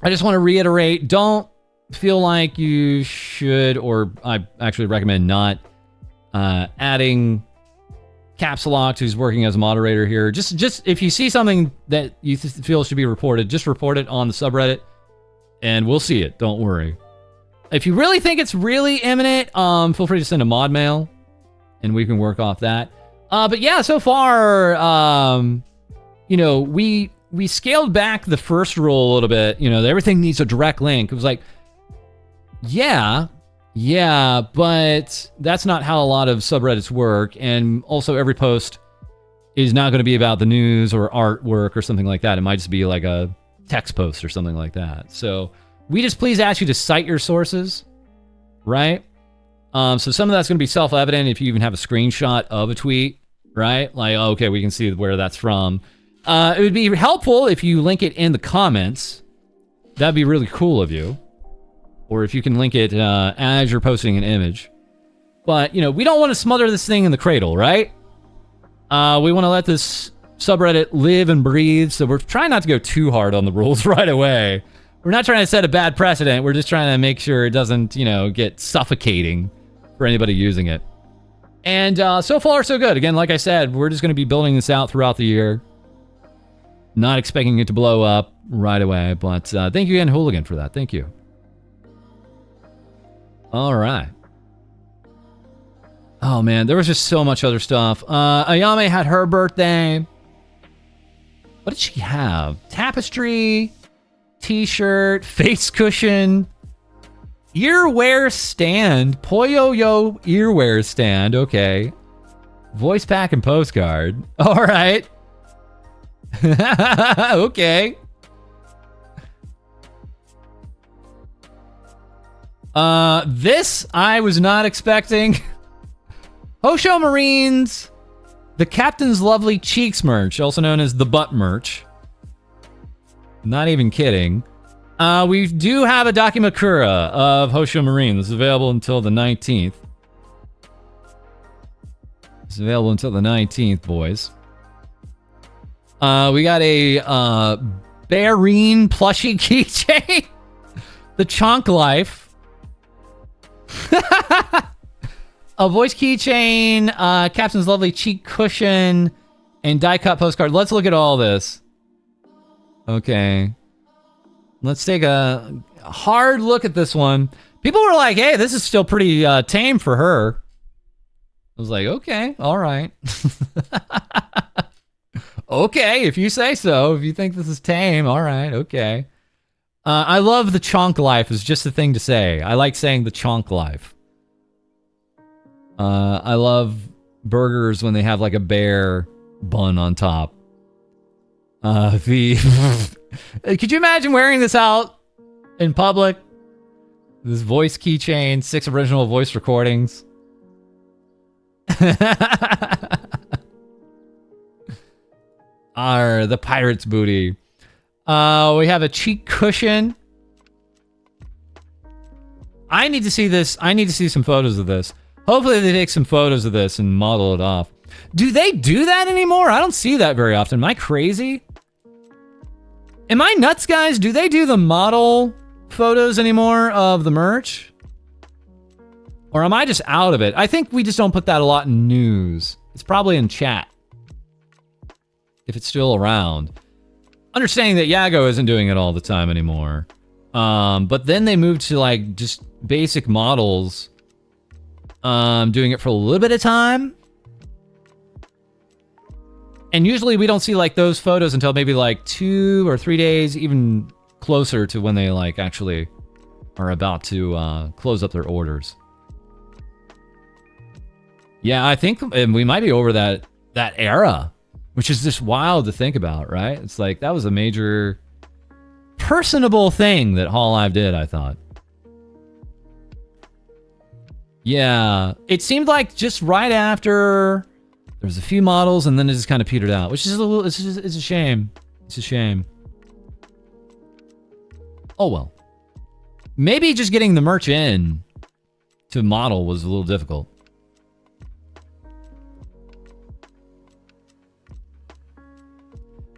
just want to reiterate, don't feel like you should, or I actually recommend not adding Caps Locked, who's working as a moderator here. Just if you see something that you feel should be reported, just report it on the subreddit, and we'll see it. Don't worry. If you really think it's really imminent, feel free to send a mod mail, and we can work off that. But yeah, so far, we scaled back the first rule a little bit. Everything needs a direct link. It was like, yeah, but that's not how a lot of subreddits work. And also, every post is not going to be about the news or artwork or something like that. It might just be like a text post or something like that. So we just please ask you to cite your sources, right? So some of that's going to be self-evident if you even have a screenshot of a tweet, right? Like, okay, we can see where that's from. It would be helpful if you link it in the comments. That'd be really cool of you. Or if you can link it as you're posting an image. But, you know, we don't want to smother this thing in the cradle, right? We want to let this subreddit live and breathe, so we're trying not to go too hard on the rules right away. We're not trying to set a bad precedent. We're just trying to make sure it doesn't, you know, get suffocating for anybody using it. And so far, so good. Again, like I said, we're just going to be building this out throughout the year. Not expecting it to blow up right away, but thank you again, Hooligan, for that. Thank you. All right. Oh, man, there was just so much other stuff. Ayame had her birthday. What did she have? Tapestry, t-shirt, face cushion, earwear stand, Poyoyo earwear stand, okay. Voice pack and postcard. All right. Okay. This I was not expecting. Hosho Marines, the Captain's Lovely Cheeks merch, also known as the butt merch. Not even kidding. We do have a Dakimakura of Hosho Marine. This is available until the 19th. It's available until the 19th, boys. We got a Barine plushie keychain. The Chonk Life. A voice keychain, Captain's Lovely cheek cushion, and die cut postcard. Let's look at all this. Okay. Let's take a hard look at this one. People were like, hey, this is still pretty tame for her. I was like, okay, all right. Okay, if you say so. If you think this is tame, all right, okay. I love the Chonk Life is just the thing to say. I like saying the Chonk Life. I love burgers when they have like a bear bun on top. Could you imagine wearing this out in public? This voice keychain, 6 original voice recordings. The pirate's booty. We have a cheek cushion. I need to see this. I need to see some photos of this. Hopefully they take some photos of this and model it off. Do they do that anymore? I don't see that very often. Am I crazy? Am I nuts, guys? Do they do the model photos anymore of the merch? Or am I just out of it? I think we just don't put that a lot in news. It's probably in chat. If it's still around. Understanding that Yago isn't doing it all the time anymore. But then they moved to like just basic models. Doing it for a little bit of time. And usually we don't see like those photos until maybe like 2 or 3 days, even closer to when they like actually are about to close up their orders. Yeah, I think we might be over that era, which is just wild to think about, right? It's like that was a major personable thing that HoloLive did, I thought. Yeah, it seemed like just right after there was a few models and then it just kind of petered out, which is a little, it's a shame. It's a shame. Oh well. Maybe just getting the merch in to model was a little difficult.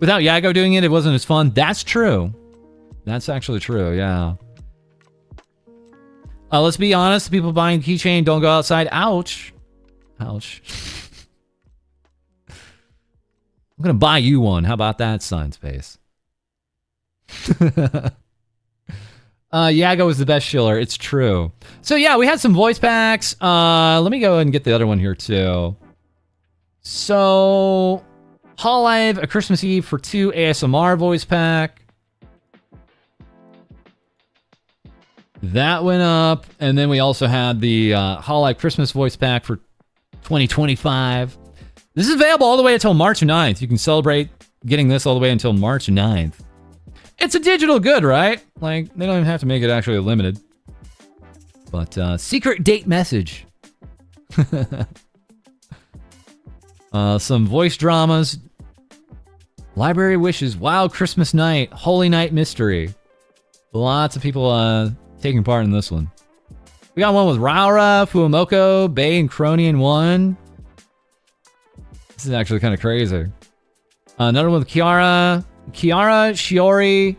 Without Yago doing it, it wasn't as fun. That's true. That's actually true, yeah. Let's be honest, the people buying keychain don't go outside. Ouch. Ouch. I'm gonna buy you one. How about that, Science Space? Yago is the best shiller. It's true. So yeah, we had some voice packs. Let me go ahead and get the other one here too. So, HoloLive, A Christmas Eve for 2 ASMR voice pack. That went up, and then we also had the HoloLive Christmas voice pack for 2025. This is available all the way until March 9th. You can celebrate getting this all the way until March 9th. It's a digital good, right? Like, they don't even have to make it actually limited. But secret date message. Some voice dramas. Library wishes. Wild Christmas night. Holy night mystery. Lots of people taking part in this one. We got one with Raura, Fuamoko, Bay, and Cronian 1. This is actually kind of crazy. Another one with Kiara, Shiori,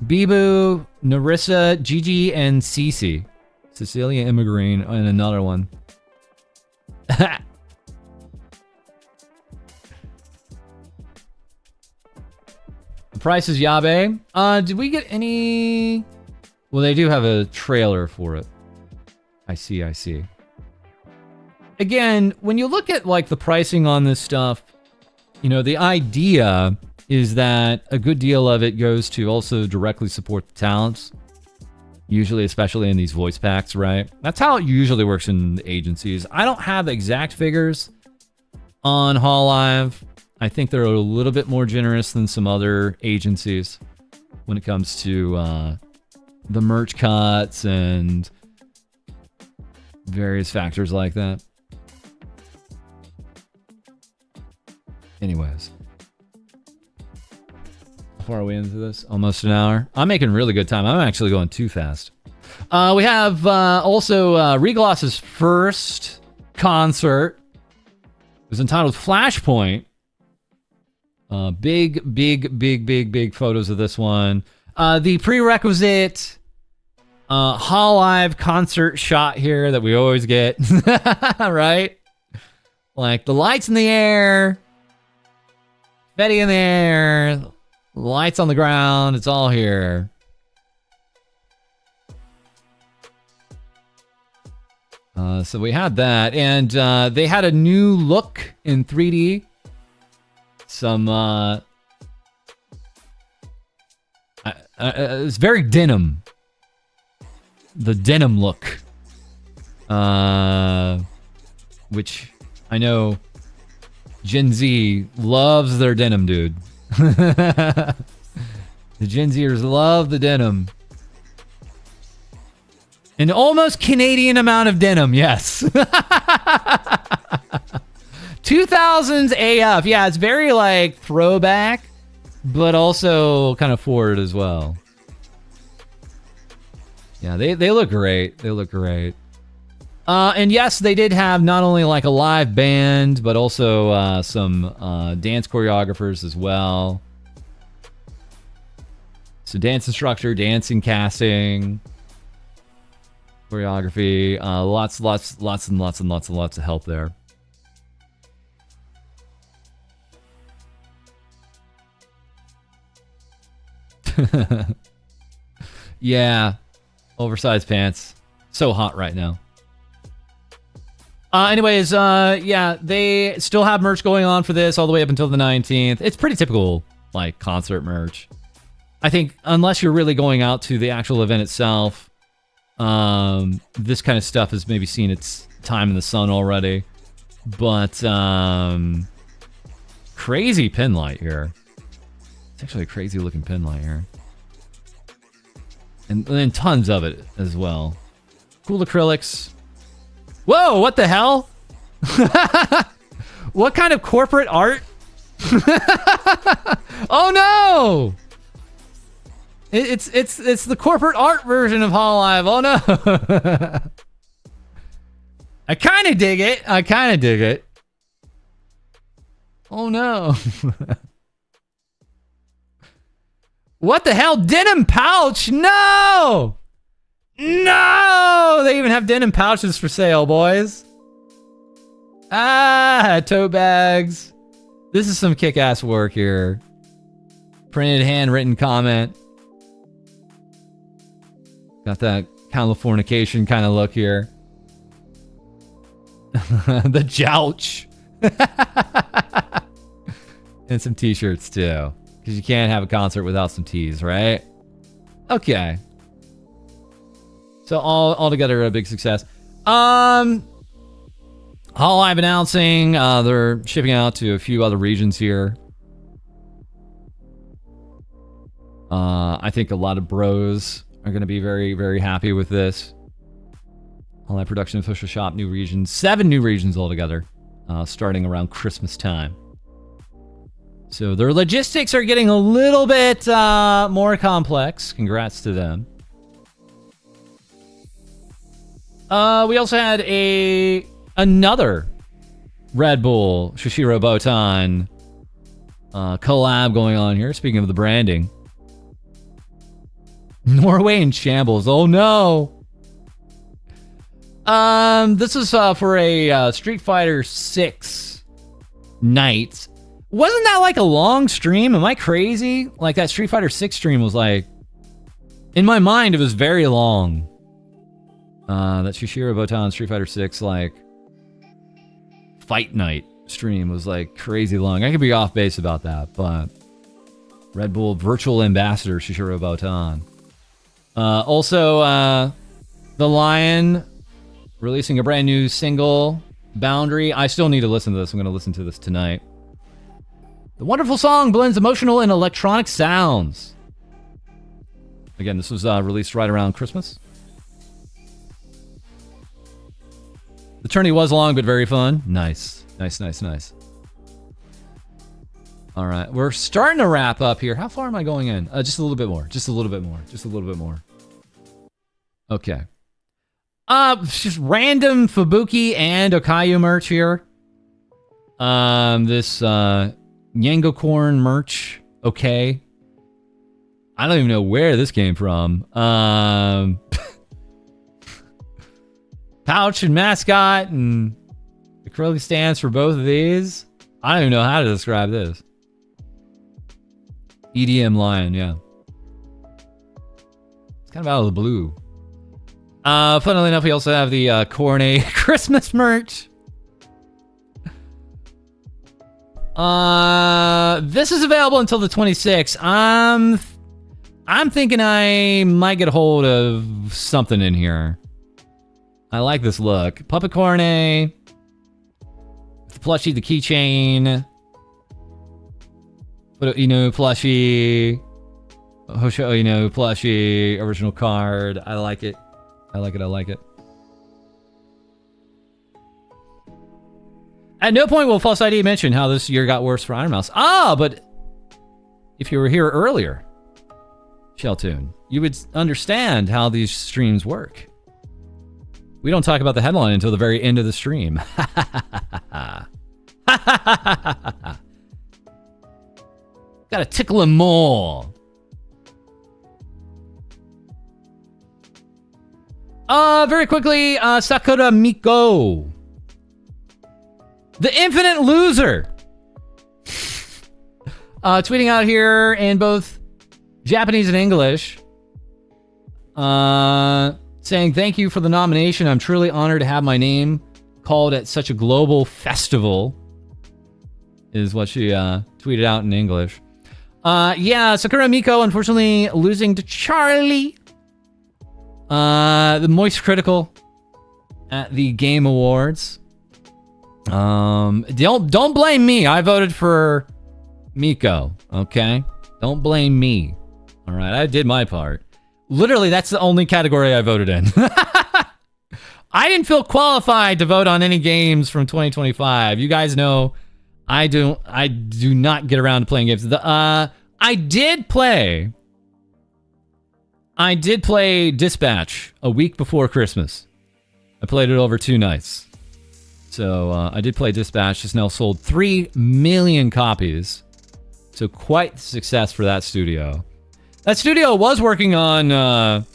Bibu, Narissa, Gigi, and Cece. Cecilia Immigrant, and another one. The price is Yabe. Did we get any... Well, they do have a trailer for it. I see. Again, when you look at like the pricing on this stuff, you know, the idea is that a good deal of it goes to also directly support the talents. Usually, especially in these voice packs, right? That's how it usually works in the agencies. I don't have the exact figures on Hololive. I think they're a little bit more generous than some other agencies when it comes to the merch cuts and various factors like that. Anyways. How far are we into this? Almost an hour. I'm making really good time. I'm actually going too fast. We have also Regloss's first concert. It was entitled Flashpoint. Big photos of this one. The prerequisite Hololive concert shot here that we always get. Right? Like the lights in the air, confetti in the air, lights on the ground. It's all here. So we had that, and they had a new look in 3D. Some it's very denim. The denim look, which I know Gen Z loves their denim, dude. The Gen Zers love the denim. An almost Canadian amount of denim, yes. 2000s AF. Yeah, it's very like throwback, but also kind of forward as well. Yeah, they look great. They look great. And yes, they did have not only like a live band, but also some dance choreographers as well. So dance instructor, dancing, casting, choreography, lots of help there. Yeah, oversized pants. So hot right now. Anyways, yeah, they still have merch going on for this all the way up until the 19th. It's pretty typical, like, concert merch. I think, unless you're really going out to the actual event itself, this kind of stuff has maybe seen its time in the sun already. But, crazy pin light here. It's actually a crazy looking pin light here. And then tons of it as well. Cool acrylics. Whoa, what the hell? What kind of corporate art? Oh no! It's the corporate art version of Hololive. Oh no! I kind of dig it. Oh no! What the hell? Denim pouch? No! No! They even have denim pouches for sale, boys. Ah, tote bags. This is some kick-ass work here. Printed handwritten comment. Got that Californication kind of look here. The jouch. And some t-shirts too. Because you can't have a concert without some tees, right? Okay. So all together a big success. Hololive announcing they're shipping out to a few other regions here. I think a lot of bros are going to be very, very happy with this. Online production, official shop, new regions. 7 new regions altogether, starting around Christmas time. So their logistics are getting a little bit more complex. Congrats to them. We also had another Red Bull Shishiro Botan collab going on here. Speaking of the branding. Norway in shambles. Oh no. This is for a Street Fighter 6 night. Wasn't that like a long stream? Am I crazy? Like that Street Fighter 6 stream was like, in my mind, it was very long. That Shishiro Botan Street Fighter 6 like fight night stream was like crazy long. I could be off base about that, but Red Bull virtual ambassador Shishiro Botan. Also, The Lion releasing a brand new single, Boundary. I still need to listen to this. I'm going to listen to this tonight. The wonderful song blends emotional and electronic sounds. Again, this was released right around Christmas. The tourney was long, but very fun. Nice. Nice, nice, nice. All right, we're starting to wrap up here. How far am I going in? Just a little bit more. Just a little bit more. Just a little bit more. Okay. Just random Fubuki and Okayu merch here. This Yangocorn merch. Okay. I don't even know where this came from. Pouch and mascot and acrylic stands for both of these. I don't even know how to describe this. EDM Lion, yeah. It's kind of out of the blue. Funnily enough, we also have the Cornet Christmas merch. This is available until the 26th. I'm thinking I might get a hold of something in here. I like this look. Puppet Cornet. The plushie, the keychain. Plushie. Hosho, plushie. Original card. I like it. I like it. I like it. At no point will FalseEyeD mention how this year got worse for ironmouse. But if you were here earlier, Sheltoon, you would understand how these streams work. We don't talk about the headline until the very end of the stream. Gotta tickle him more. Very quickly, Sakura Miko. The Infinite Loser. Tweeting out here in both Japanese and English. Saying, thank you for the nomination. I'm truly honored to have my name called at such a global festival. Is what she tweeted out in English. Yeah, Sakura Miko unfortunately losing to Charlie. The Moist Critical at the Game Awards. Don't blame me. I voted for Miko, okay? Don't blame me. All right, I did my part. Literally, that's the only category I voted in. I didn't feel qualified to vote on any games from 2025. You guys know I do not get around to playing games. I did play Dispatch a week before Christmas. I played it over 2 nights. So I did play Dispatch. It's now sold 3 million copies. So quite the success for that studio. That studio was working on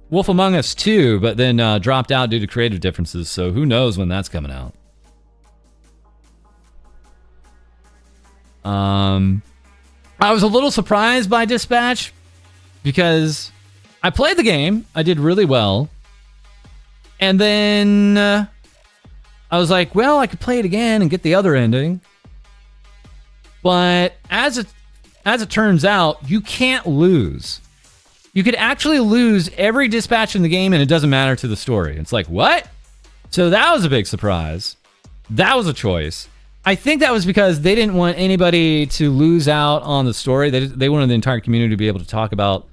Wolf Among Us 2, but then dropped out due to creative differences. So who knows when that's coming out. I was a little surprised by Dispatch because I played the game. I did really well. And then I was like, well, I could play it again and get the other ending. But as it turns out, you can't lose. You could actually lose every dispatch in the game and it doesn't matter to the story. It's like, what? So that was a big surprise. That was a choice. I think that was because they didn't want anybody to lose out on the story. They wanted the entire community to be able to talk about,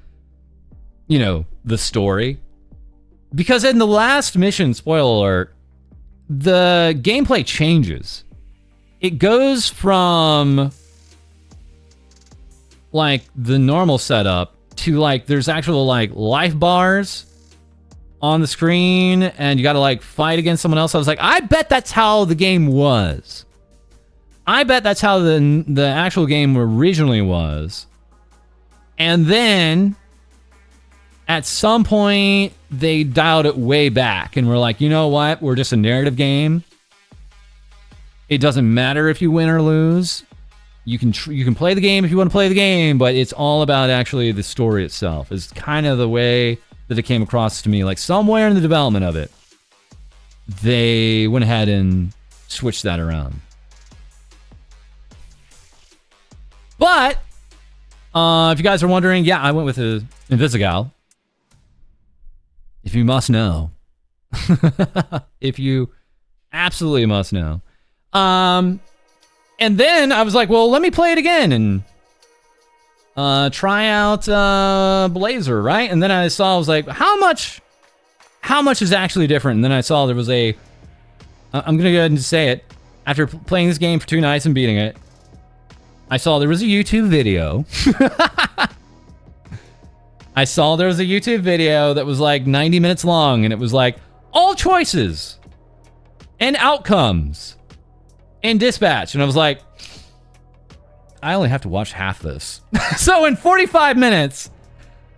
the story. Because in the last mission, spoiler alert, the gameplay changes. It goes from like the normal setup to like there's actual like life bars on the screen and you gotta like fight against someone else. I was like, I bet that's how the game was. I bet that's how the actual game originally was. And then at some point they dialed it way back and we're like, you know what? We're just a narrative game. It doesn't matter if you win or lose. You can play the game if you want to play the game, but it's all about actually the story itself. Is kind of the way that it came across to me. Like somewhere in the development of it, they went ahead and switched that around. But if you guys are wondering, yeah, I went with Invisigal. If you must know. If you absolutely must know. And then I was like, well, let me play it again and try out Blazer, right? And then I was like, how much is actually different? And then I saw there was I'm going to go ahead and say it. After playing this game for 2 nights and beating it, I saw there was a YouTube video. I saw there was a YouTube video that was like 90 minutes long, and it was like, all choices and outcomes in Dispatch. And I was like, I only have to watch half this. So in 45 minutes,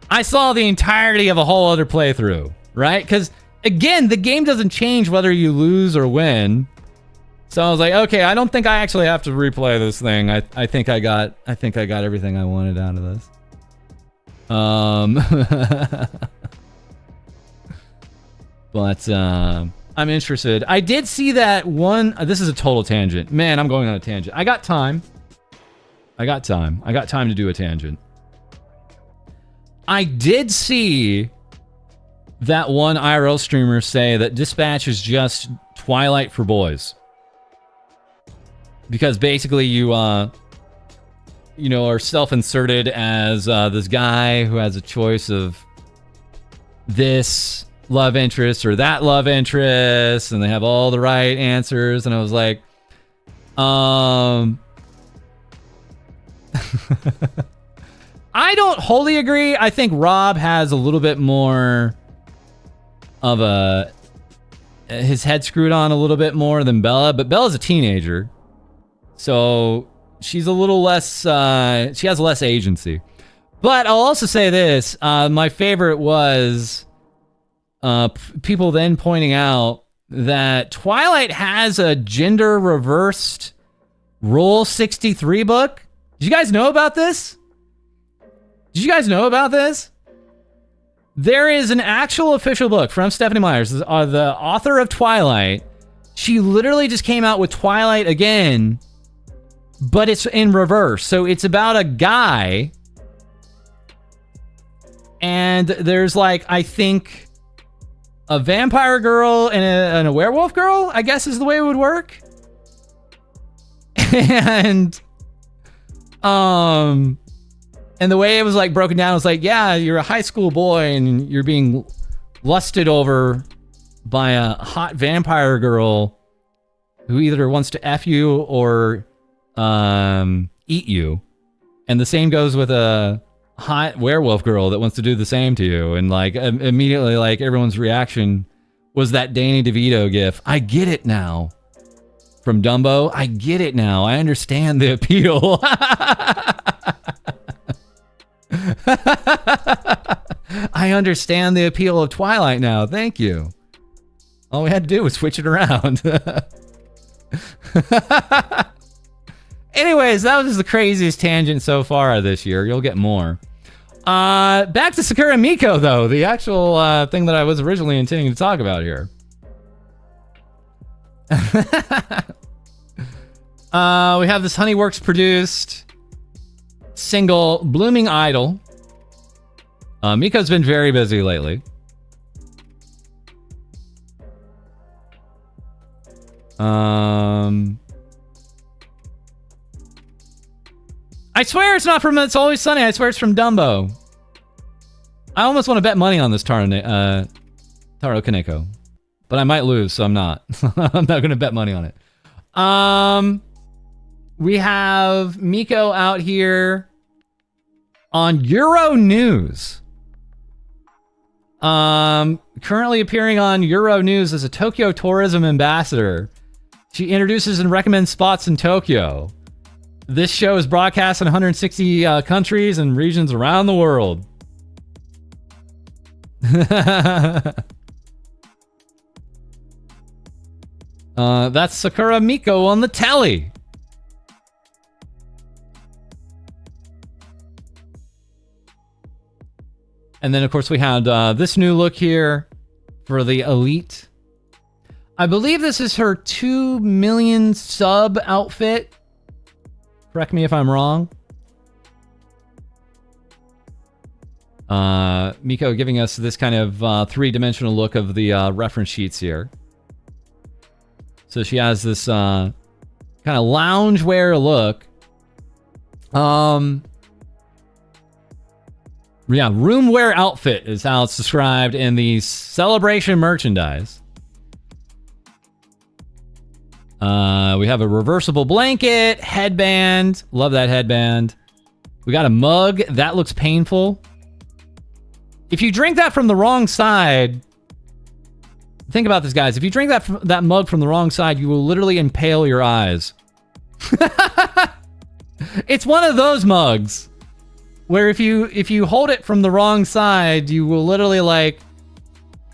I saw the entirety of a whole other playthrough, right? Because, again, the game doesn't change whether you lose or win. So I was like, okay, I don't think I actually have to replay this thing. I think I got everything I wanted out of this. But I'm interested. I did see that one. This is a total tangent. Man, I'm going on a tangent. I got time to do a tangent. I did see that one IRL streamer say that Dispatch is just Twilight for boys. Because basically you are self-inserted as this guy who has a choice of this love interest or that love interest, and they have all the right answers. And I was like, I don't wholly agree. I think Rob has a little bit more of his head screwed on a little bit more than Bella, but Bella's a teenager. So she's a little less, she has less agency. But I'll also say this, my favorite was people then pointing out that Twilight has a gender reversed Rule 63 book. Did you guys know about this? There is an actual official book from Stephanie Myers, the author of Twilight. She literally just came out with Twilight again, but it's in reverse. So it's about a guy, and there's like, I think, a vampire girl and a werewolf girl, I guess is the way it would work. And the way it was like broken down was like, yeah, you're a high school boy and you're being lusted over by a hot vampire girl who either wants to F you or eat you. And the same goes with a hot werewolf girl that wants to do the same to you. And like immediately, like everyone's reaction was that Danny DeVito gif. I get it now. From Dumbo. I get it now. I understand the appeal. I understand the appeal of Twilight now. Thank you. All we had to do was switch it around. Anyways, that was the craziest tangent so far this year. You'll get more. Back to Sakura Miko, though. The actual thing that I was originally intending to talk about here. We have this Honeyworks produced single, Blooming Idol. Miko's been very busy lately. I swear it's not from It's Always Sunny. I swear it's from Dumbo. I almost want to bet money on this Taro Kaneko. But I might lose, so I'm not. I'm not going to bet money on it. We have Miko out here on Euro News. Currently appearing on Euro News as a Tokyo tourism ambassador. She introduces and recommends spots in Tokyo. This show is broadcast in 160 countries and regions around the world. That's Sakura Miko on the telly. And then, of course, we had this new look here for the Elite. I believe this is her 2 million sub outfit. Correct me if I'm wrong. Miko giving us this kind of three-dimensional look of the reference sheets here. So she has this kind of loungewear look. Yeah, roomwear outfit is how it's described in the Celebration merchandise. We have a reversible blanket, headband. Love that headband. We got a mug. That looks painful. If you drink that from the wrong side... Think about this, guys. If you drink that mug from the wrong side, you will literally impale your eyes. It's one of those mugs where if you hold it from the wrong side, you will literally like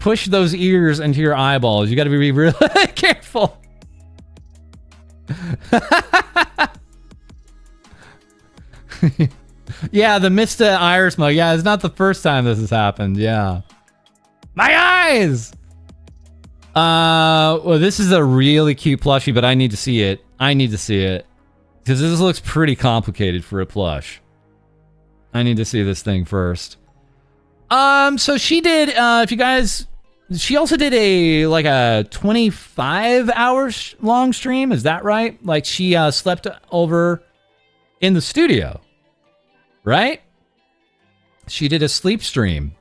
push those ears into your eyeballs. You got to be really careful. Yeah, the Mr. Iris mug. Yeah, it's not the first time this has happened. Yeah. My eyes! Well, this is a really cute plushie, but I need to see it. I need to see it. Because this looks pretty complicated for a plush. I need to see this thing first. So she did, if you guys... She also did a 25 hours long stream. Is that right? Like she slept over in the studio. Right? She did a sleep stream.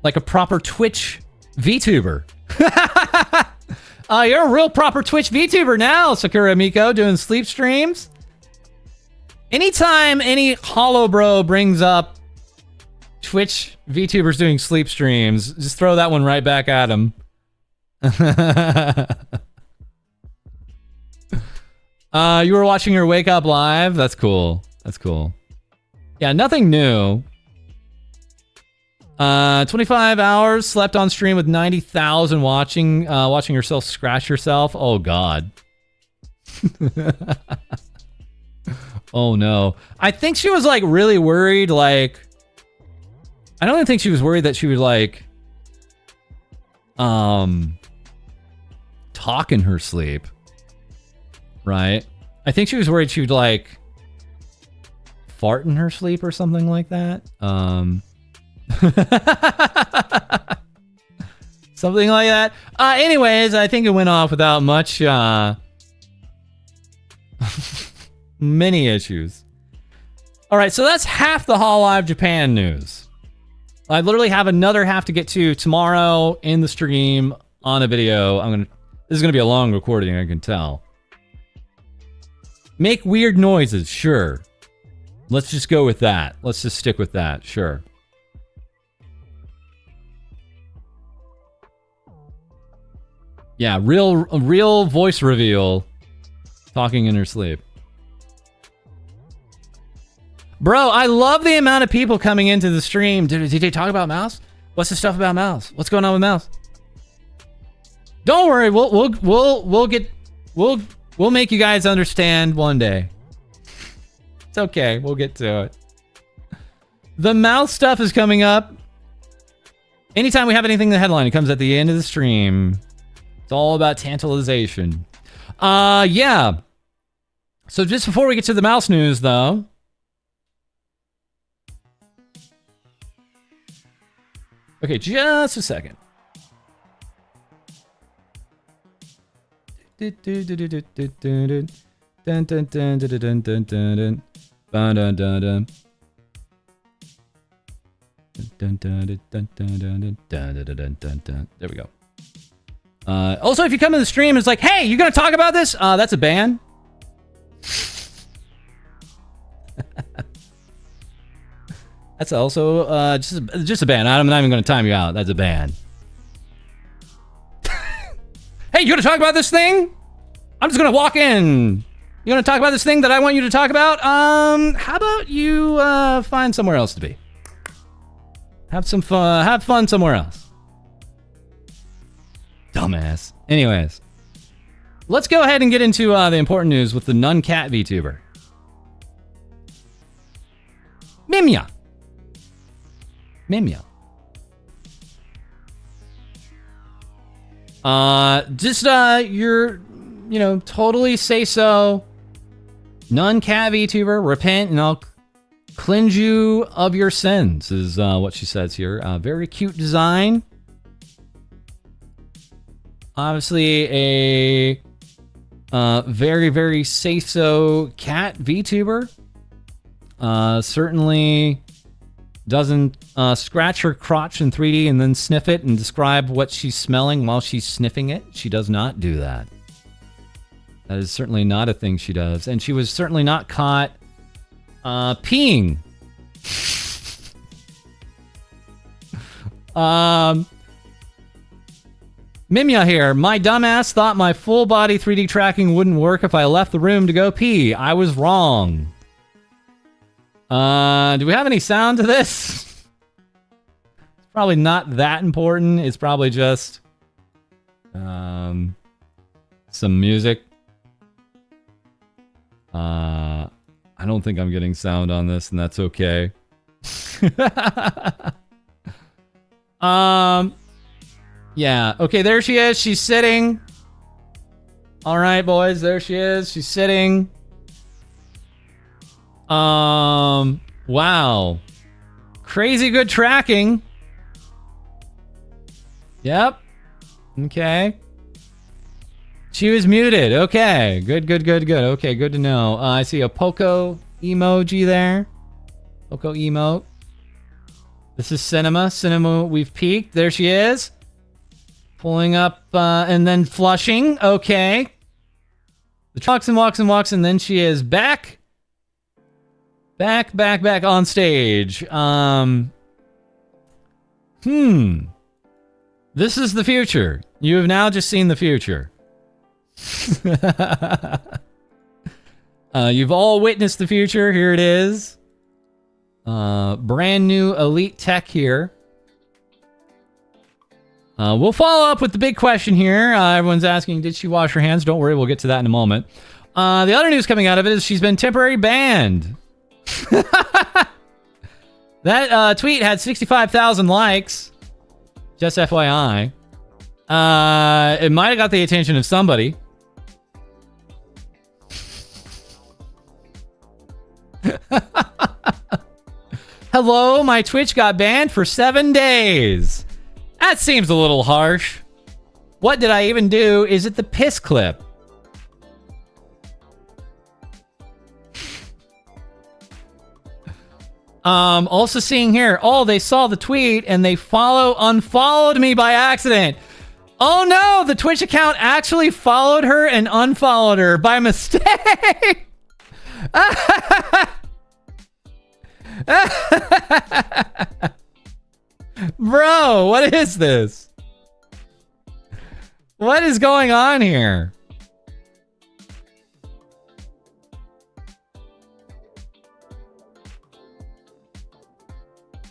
Like a proper Twitch VTuber. You're a real proper Twitch VTuber now, Sakura Miko, doing sleep streams. Anytime any Hollow Bro brings up Twitch VTubers doing sleep streams, just throw that one right back at him. You were watching her wake up live? That's cool. That's cool. Yeah, nothing new. 25 hours, slept on stream with 90,000 watching herself scratch herself. Oh, God. Oh, no. I think she was, like, really worried, like... I don't even think she was worried that she would, like... talk in her sleep. Right? I think she was worried she would, like... fart in her sleep or something like that. Something like that. Anyways, I think it went off without much, many issues. Alright, so that's half the HoloLive Japan news. I literally have another half to get to tomorrow in the stream on a video. This is gonna be a long recording, I can tell. Make weird noises, sure. Let's just go with that. Let's just stick with that, sure. Yeah, real voice reveal. Talking in her sleep. Bro, I love the amount of people coming into the stream. Did they talk about Mouse? What's the stuff about Mouse? What's going on with Mouse? Don't worry, we'll make you guys understand one day. It's okay, we'll get to it. The Mouse stuff is coming up. Anytime we have anything in the headline, it comes at the end of the stream. It's all about tantalization. Yeah. So just before we get to the Mouse news, though. Okay, just a second. There we go. Also, if you come to the stream, it's like, hey, you gonna talk about this? That's a ban. That's also just a ban. I'm not even gonna time you out. That's a ban. Hey, you gonna talk about this thing? I'm just gonna walk in. You gonna talk about this thing that I want you to talk about? How about you find somewhere else to be? Have some fun. Have fun somewhere else. Dumbass. Anyways, let's go ahead and get into the important news with the non-cat VTuber. Mimya. Just you're, totally say so. Non-cat VTuber, repent and I'll cleanse you of your sins, is what she says here. Very cute design. Obviously a very, very say-so cat VTuber. Certainly doesn't scratch her crotch in 3D and then sniff it and describe what she's smelling while she's sniffing it. She does not do that. That is certainly not a thing she does. And she was certainly not caught peeing. Mimya here. My dumbass thought my full body 3D tracking wouldn't work if I left the room to go pee. I was wrong. Do we have any sound to this? It's probably not that important. It's probably just some music. I don't think I'm getting sound on this, and that's okay. Yeah. Okay, there she is. She's sitting. All right, boys. There she is. She's sitting. Wow. Crazy good tracking. Yep. Okay. She was muted. Okay. Good. Okay, good to know. I see a Poco emoji there. Poco emote. This is Cinema. Cinema, we've peaked. There she is. Pulling up and then flushing. Okay. The walks and walks, and then she is back. Back on stage. This is the future. You have now just seen the future. You've all witnessed the future. Here it is. Brand new elite tech here. We'll follow up with the big question here. Everyone's asking, did she wash her hands? Don't worry, we'll get to that in a moment. The other news coming out of it is she's been temporarily banned. That tweet had 65,000 likes. Just FYI. It might have got the attention of somebody. Hello, my Twitch got banned for 7 days. That seems a little harsh. What did I even do? Is it the piss clip? Also seeing here, oh, they saw the tweet and they unfollowed me by accident. Oh no, the Twitch account actually followed her and unfollowed her by mistake. Bro, what is this? What is going on here?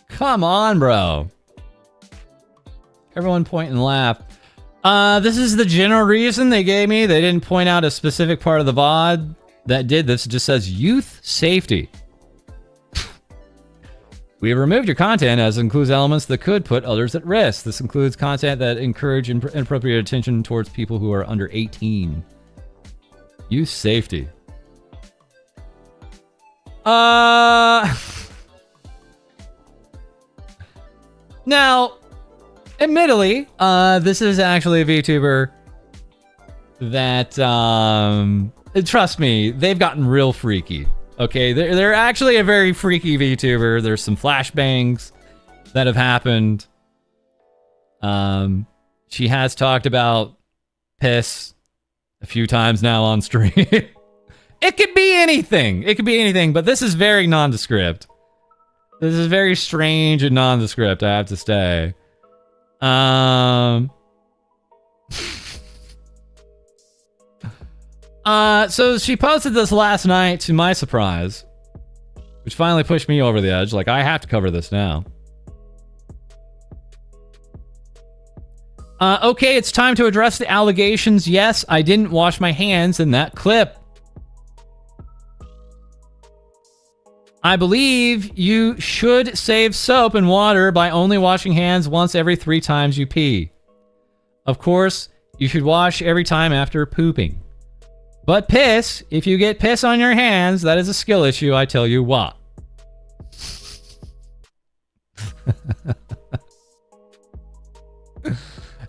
Come on, bro. Everyone point and laugh. This is the general reason they gave me. They didn't point out a specific part of the VOD that did this. It just says youth safety. We have removed your content as it includes elements that could put others at risk. This includes content that encourage inappropriate attention towards people who are under 18. Youth safety. Now, admittedly, this is actually a VTuber that, trust me, they've gotten real freaky. Okay, they're actually a very freaky VTuber. There's some flashbangs that have happened. She has talked about piss a few times now on stream. It could be anything. It could be anything, but this is very nondescript. This is very strange and nondescript, I have to say. So she posted this last night to my surprise, which finally pushed me over the edge. Like, I have to cover this now. Okay, it's time to address the allegations. Yes, I didn't wash my hands in that clip. I believe you should save soap and water by only washing hands once every 3 times you pee. Of course, you should wash every time after pooping. But piss, if you get piss on your hands, that is a skill issue, I tell you what.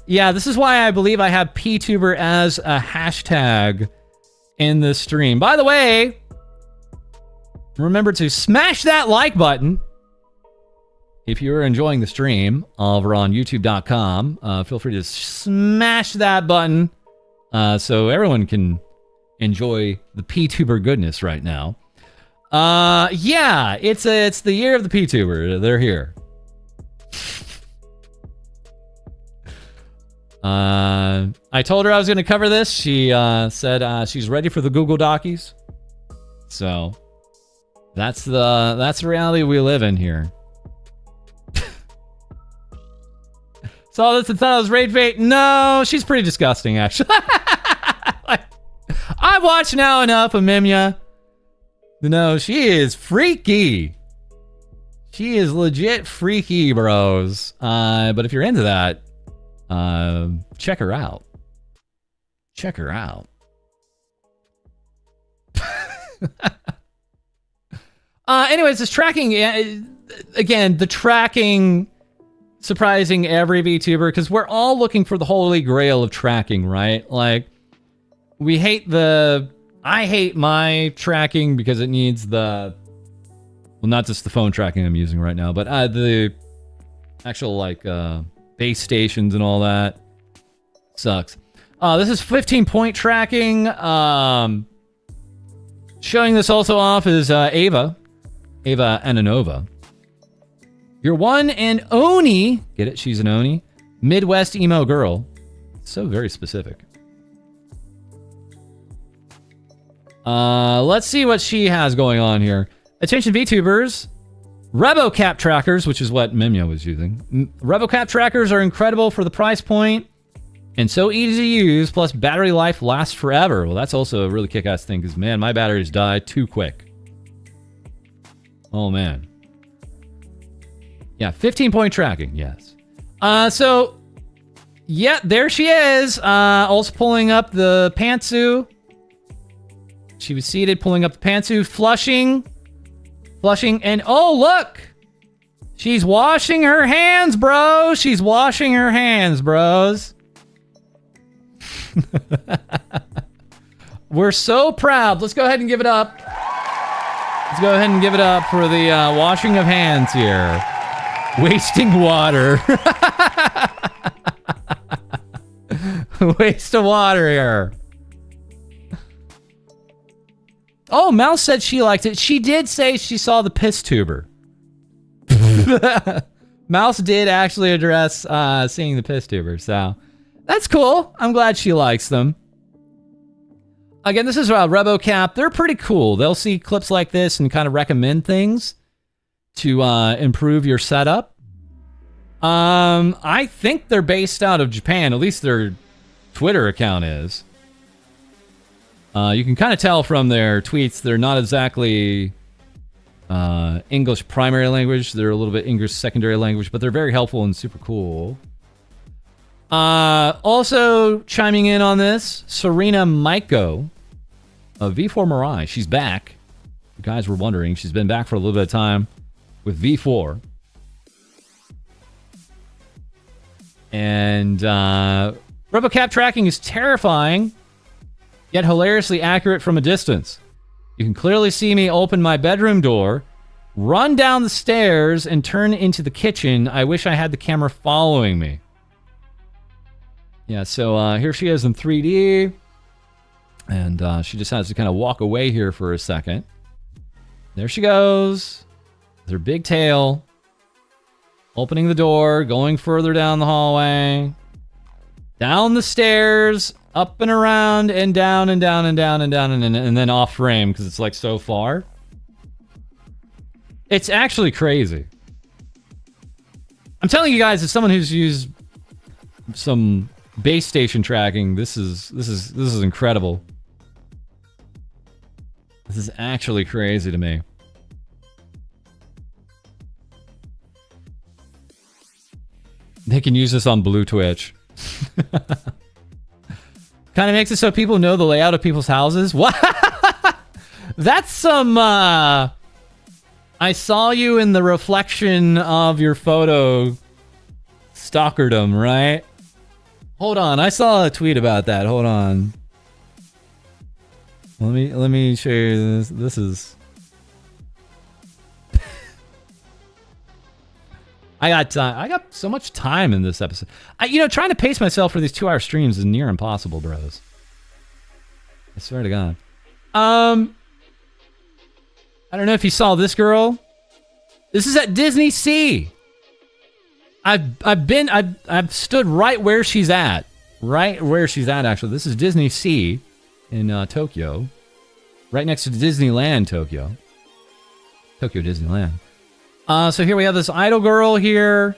Yeah, this is why I believe I have PTuber as a hashtag in this stream. By the way, remember to smash that like button if you're enjoying the stream over on youtube.com. Feel free to smash that button so everyone can enjoy the PTuber goodness right now. Yeah, it's the year of the PTuber. They're here. I told her I was going to cover this. She said she's ready for the Google Docies. So that's the reality we live in here. So this and thought I was rage bait. No, she's pretty disgusting, actually. I've watched now enough of Mimya. No, she is freaky. She is legit freaky, bros. But if you're into that, check her out. Check her out. Anyways, this tracking, again, the tracking surprising every VTuber, because we're all looking for the holy grail of tracking, right? Like, I hate my tracking because it needs the, well, not just the phone tracking I'm using right now, but the actual, like, base stations and all that. Sucks. This is 15-point tracking. Showing this also off is Ava Ananova. Your one and Oni, get it? She's an Oni. Midwest emo girl. So very specific. Let's see what she has going on here. Attention VTubers. RevoCap trackers, which is what Mimya was using. RevoCap trackers are incredible for the price point and so easy to use, plus battery life lasts forever. Well, that's also a really kick-ass thing, because, man, my batteries die too quick. Oh, man. Yeah, 15-point tracking, yes. So, yeah, there she is. Also pulling up the pantsuit. She was seated, pulling up the pantsuit, flushing, and oh, look! She's washing her hands, bro! She's washing her hands, bros. We're so proud. Let's go ahead and give it up. Let's go ahead and give it up for the washing of hands here. Wasting water. Waste of water here. Oh, Mouse said she liked it. She did say she saw the piss tuber. Mouse did actually address seeing the piss tuber, so that's cool. I'm glad she likes them. Again, this is RevoCap. They're pretty cool. They'll see clips like this and kind of recommend things to improve your setup. I think they're based out of Japan. At least their Twitter account is. You can kind of tell from their tweets they're not exactly English primary language. They're a little bit English secondary language, but they're very helpful and super cool. Also chiming in on this, Serena Maiko of V4 Mirai. She's back. You guys were wondering. She's been back for a little bit of time with V4. And RevoCap tracking is terrifying, yet hilariously accurate from a distance. You can clearly see me open my bedroom door run down the stairs and turn into the kitchen. I wish I had the camera following me. Yeah, so here she is in 3D. And she just has to kind of walk away here for a second. There she goes. With her big tail. Opening the door, going further down the hallway. Down the stairs, up and around, and down and down and down and down and then off frame because it's like so far. It's actually crazy. I'm telling you guys, as someone who's used some base station tracking, this is incredible. This is actually crazy to me. They can use this on Blue Twitch. Kind of makes it so people know the layout of people's houses. What? That's some, I saw you in the reflection of your photo stalkerdom, right? Hold on, I saw a tweet about that. Hold on. Let me show you this. This is... I got time. I got so much time in this episode. Trying to pace myself for these 2-hour streams is near impossible, bros. I swear to God. I don't know if you saw this girl. This is at Disney Sea. I've stood right where she's at. Right where she's at, actually. This is Disney Sea in Tokyo. Right next to Disneyland, Tokyo. Tokyo Disneyland. So here we have this idol girl here.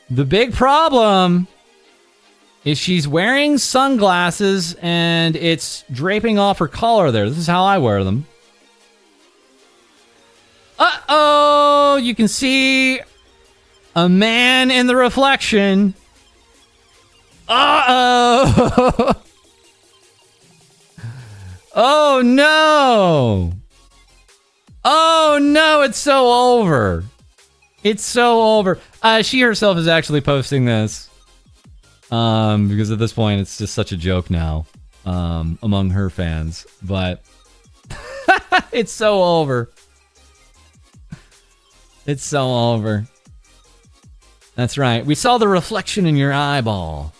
The big problem is she's wearing sunglasses and it's draping off her collar there. This is how I wear them. Uh-oh! You can see a man in the reflection. Uh-oh! Oh, no! Oh, no, it's so over. It's so over. She herself is actually posting this. Because at this point, it's just such a joke now. Among her fans. But it's so over. It's so over. That's right. We saw the reflection in your eyeball.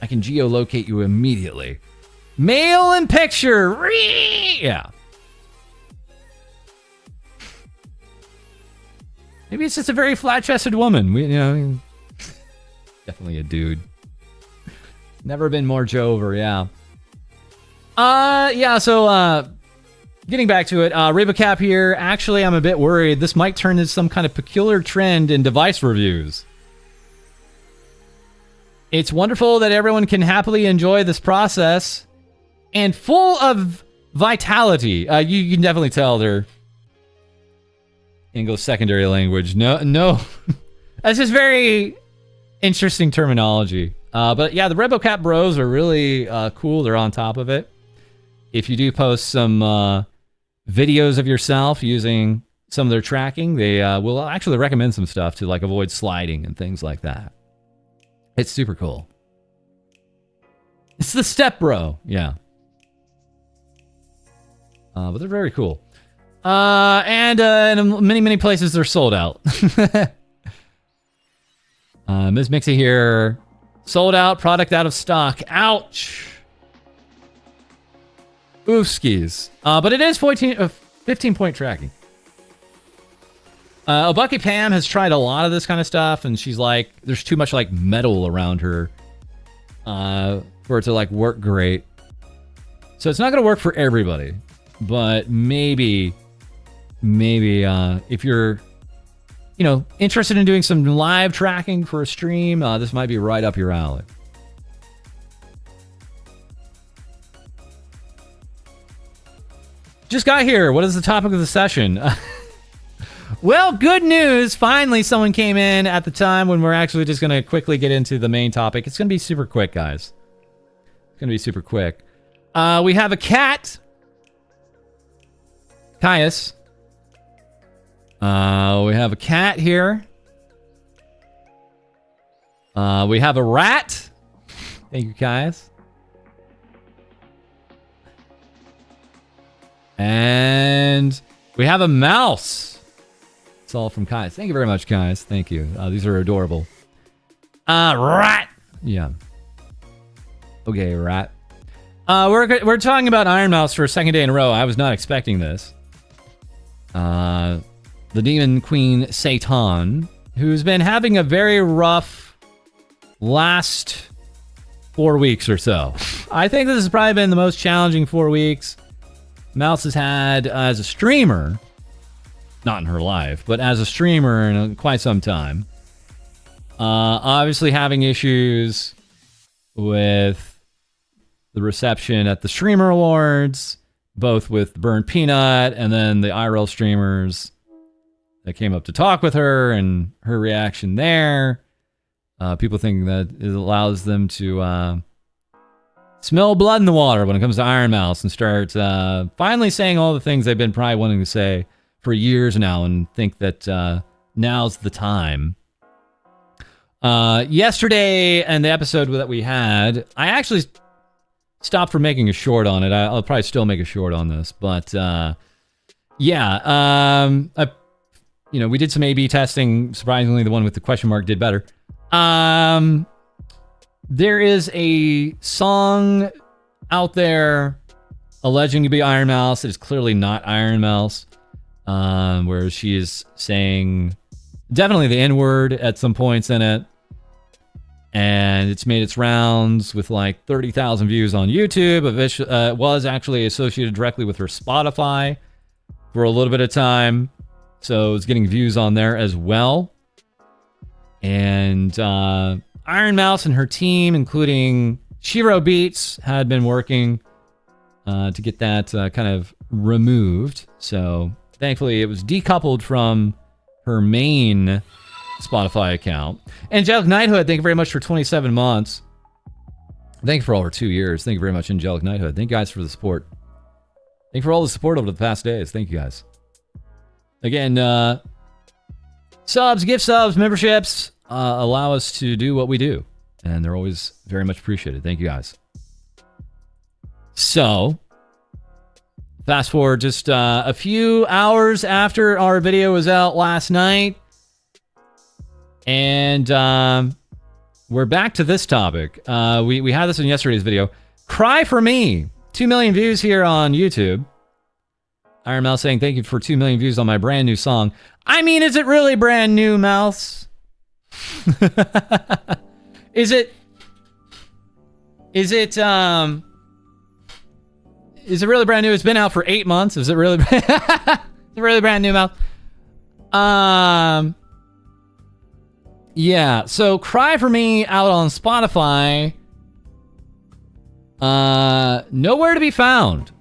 I can geolocate you immediately. Male in picture. Yeah. Maybe it's just a very flat-chested woman. Definitely a dude. Never been more Jover, yeah. So, getting back to it, Rabocap here. Actually, I'm a bit worried. This might turn into some kind of peculiar trend in device reviews. It's wonderful that everyone can happily enjoy this process. And full of vitality. You can definitely tell they're English secondary language. No. That's just very interesting terminology. But yeah, the Rebocap bros are really cool. They're on top of it. If you do post some videos of yourself using some of their tracking, they will actually recommend some stuff to avoid sliding and things like that. It's super cool. It's the Step Bro, yeah. But they're very cool. And in many places they're sold out. Ms. Mixie here. Sold out, product out of stock. Ouch. Oofskis. But it is 15-point tracking. Obucky Pam has tried a lot of this kind of stuff, and she's like, there's too much metal around her for it to work great. So it's not going to work for everybody. But maybe if you're, interested in doing some live tracking for a stream, this might be right up your alley. Just got here. What is the topic of the session? Well, good news. Finally, someone came in at the time when we're actually just going to quickly get into the main topic. It's going to be super quick, guys. It's going to be super quick. We have a cat. Caius. We have a cat here. We have a rat. Thank you, Caius. And We have a mouse. It's all from Kais. Thank you very much, Kais. Thank you. These are adorable. Rat. Yeah. Okay, rat. We're talking about Iron Mouse for a second day in a row. I was not expecting this. The Demon Queen Satan, who's been having a very rough last 4 weeks or so. I think this has probably been the most challenging 4 weeks Mouse has had as a streamer. Not in her life, but as a streamer in quite some time. Obviously having issues with the reception at the Streamer Awards, both with Burnt Peanut and then the IRL streamers that came up to talk with her and her reaction there. People think that it allows them to smell blood in the water when it comes to Iron Mouse and start finally saying all the things they've been probably wanting to say for years now and think that now's the time. Yesterday and the episode that we had, I actually stopped from making a short on it. I'll probably still make a short on this, but yeah, we did some A/B testing. Surprisingly, the one with the question mark did better. There is a song out there alleging to be Iron Mouse. It is clearly not Iron Mouse, where she is saying definitely the N-word at some points in it. And it's made its rounds with like 30,000 views on YouTube. It was actually associated directly with her Spotify for a little bit of time. So it's getting views on there as well. And Iron Mouse and her team, including Shiro Beats, had been working to get that kind of removed. So thankfully it was decoupled from her main Spotify account. Angelic Knighthood, thank you very much for 27 months. Thank you for over 2 years. Thank you very much, Angelic Knighthood. Thank you guys for the support. Thank you for all the support over the past days. Thank you guys. Again, subs, gift subs, memberships allow us to do what we do. And they're always very much appreciated. Thank you guys. So, fast forward just a few hours after our video was out last night. And we're back to this topic. We had this in yesterday's video. Cry for Me. 2 million views here on YouTube. Iron Mouse saying, thank you for 2 million views on my brand new song. I mean, is it really brand new, Mouse? Is it really brand new? It's been out for 8 months. Is it really, is it really brand new, Mouse? Yeah, so Cry for Me out on Spotify. Nowhere to be found.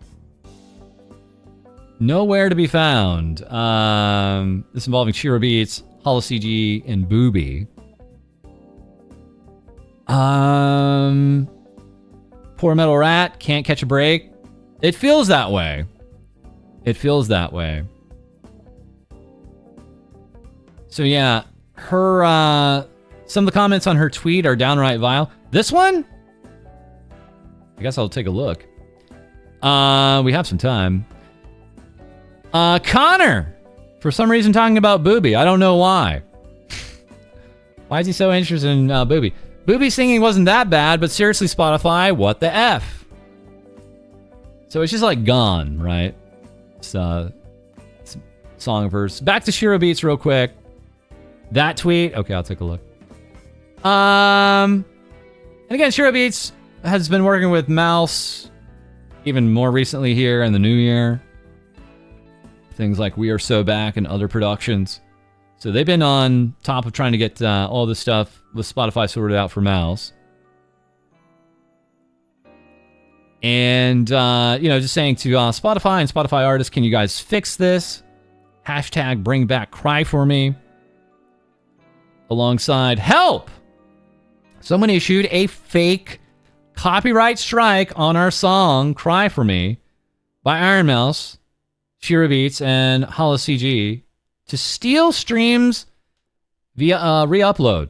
Nowhere to be found. This involving Shiro Beats, HoloCG, and Booby. Poor Metal Rat, Can't Catch a Break. It feels that way. It feels that way. So yeah, her some of the comments on her tweet are downright vile. This one? I guess I'll take a look. We have some time. Connor, for some reason talking about Booby. I don't know why. Why is he so interested in Booby? Booby singing wasn't that bad, but seriously, Spotify, what the F? So it's just like gone, right? It's song verse. Back to Shiro Beats real quick. That tweet. Okay, I'll take a look. And again, Shiro Beats has been working with Mouse even more recently here in the new year. Things like We Are So Back and other productions. So they've been on top of trying to get all this stuff with Spotify sorted out for Mouse. And, just saying to Spotify and Spotify artists, can you guys fix this? Hashtag bring back Cry for Me. Alongside help! Someone issued a fake copyright strike on our song Cry for Me by Iron Mouse, Shiro Beats, and HoloCG to steal streams via re-upload.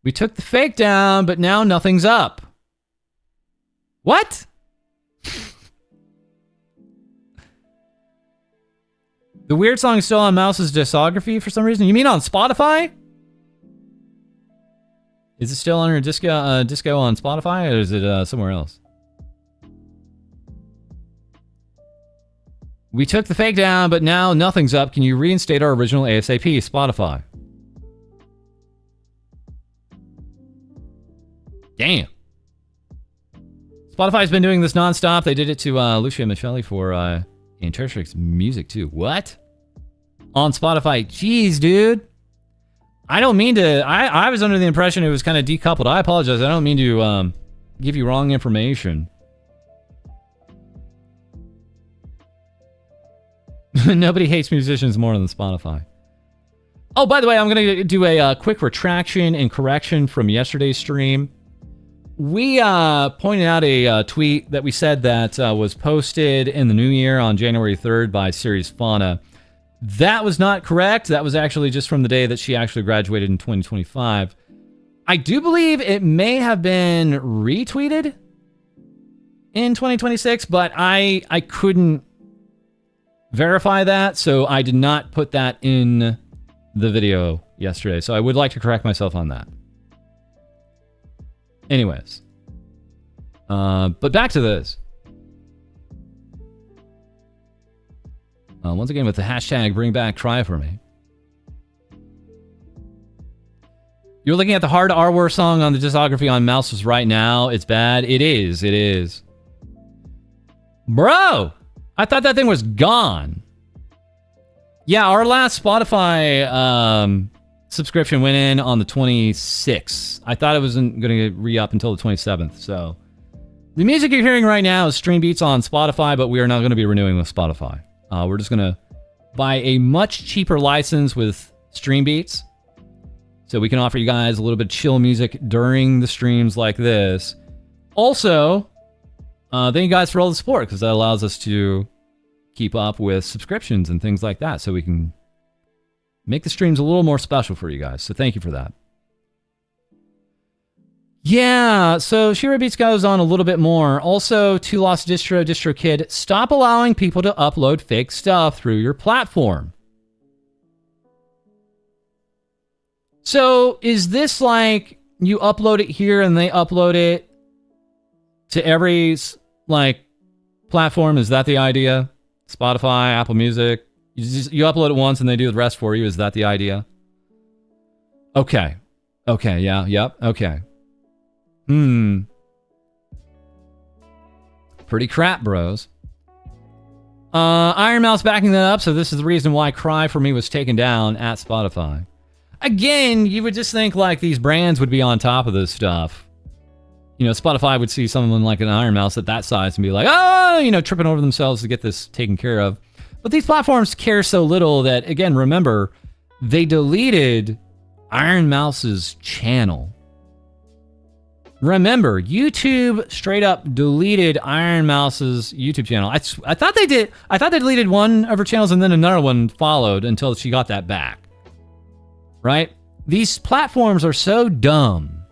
We took the fake down, but now nothing's up. What? The weird song is still on Mouse's discography for some reason. You mean on Spotify? Is it still under disco on Spotify, or is it somewhere else? We took the fake down, but now nothing's up. Can you reinstate our original ASAP? Spotify. Damn. Spotify's been doing this nonstop. They did it to Lucia Micheli for Interstrix music too. What? On Spotify. Jeez, dude. I don't mean to... I was under the impression it was kind of decoupled. I apologize. I don't mean to give you wrong information. Nobody hates musicians more than Spotify. Oh, by the way, I'm going to do a quick retraction and correction from yesterday's stream. We pointed out a tweet that we said that was posted in the new year on January 3rd by Series Fauna. That was not correct. That was actually just from the day that she actually graduated in 2025. I do believe it may have been retweeted in 2026, but I couldn't verify that, so I did not put that in the video yesterday. So I would like to correct myself on that. Anyways. But back to this. Once again with the hashtag bring back Cry For Me. You're looking at the hard R-War song on the discography on Mouse's right now. It's bad. It is. Bro! I thought that thing was gone. Yeah, our last Spotify subscription went in on the 26th. I thought it wasn't going to re-up until the 27th, so... The music you're hearing right now is Stream Beats on Spotify, but we are not going to be renewing with Spotify. We're just going to buy a much cheaper license with Stream Beats, so we can offer you guys a little bit of chill music during the streams like this. Also, thank you guys for all the support, because that allows us to keep up with subscriptions and things like that, so we can make the streams a little more special for you guys. So thank you for that. Yeah, so Shira Beats goes on a little bit more. Also, Two Lost DistroKid, stop allowing people to upload fake stuff through your platform. So, is this like you upload it here and they upload it to every, like, platform? Is that the idea? Spotify, Apple Music? You upload it once and they do the rest for you. Is that the idea? Okay. Okay, yeah, yep, okay. Pretty crap, bros. ironmouse backing that up, so this is the reason why Cry For Me was taken down at Spotify. Again, you would just think like these brands would be on top of this stuff. You know, Spotify would see someone like an ironmouse at that size and be like, oh, you know, tripping over themselves to get this taken care of. But these platforms care so little that, again, remember, they deleted ironmouse's channel. Remember, YouTube straight up deleted ironmouse's YouTube channel. I thought they did. I thought they deleted one of her channels and then another one followed until she got that back. Right? These platforms are so dumb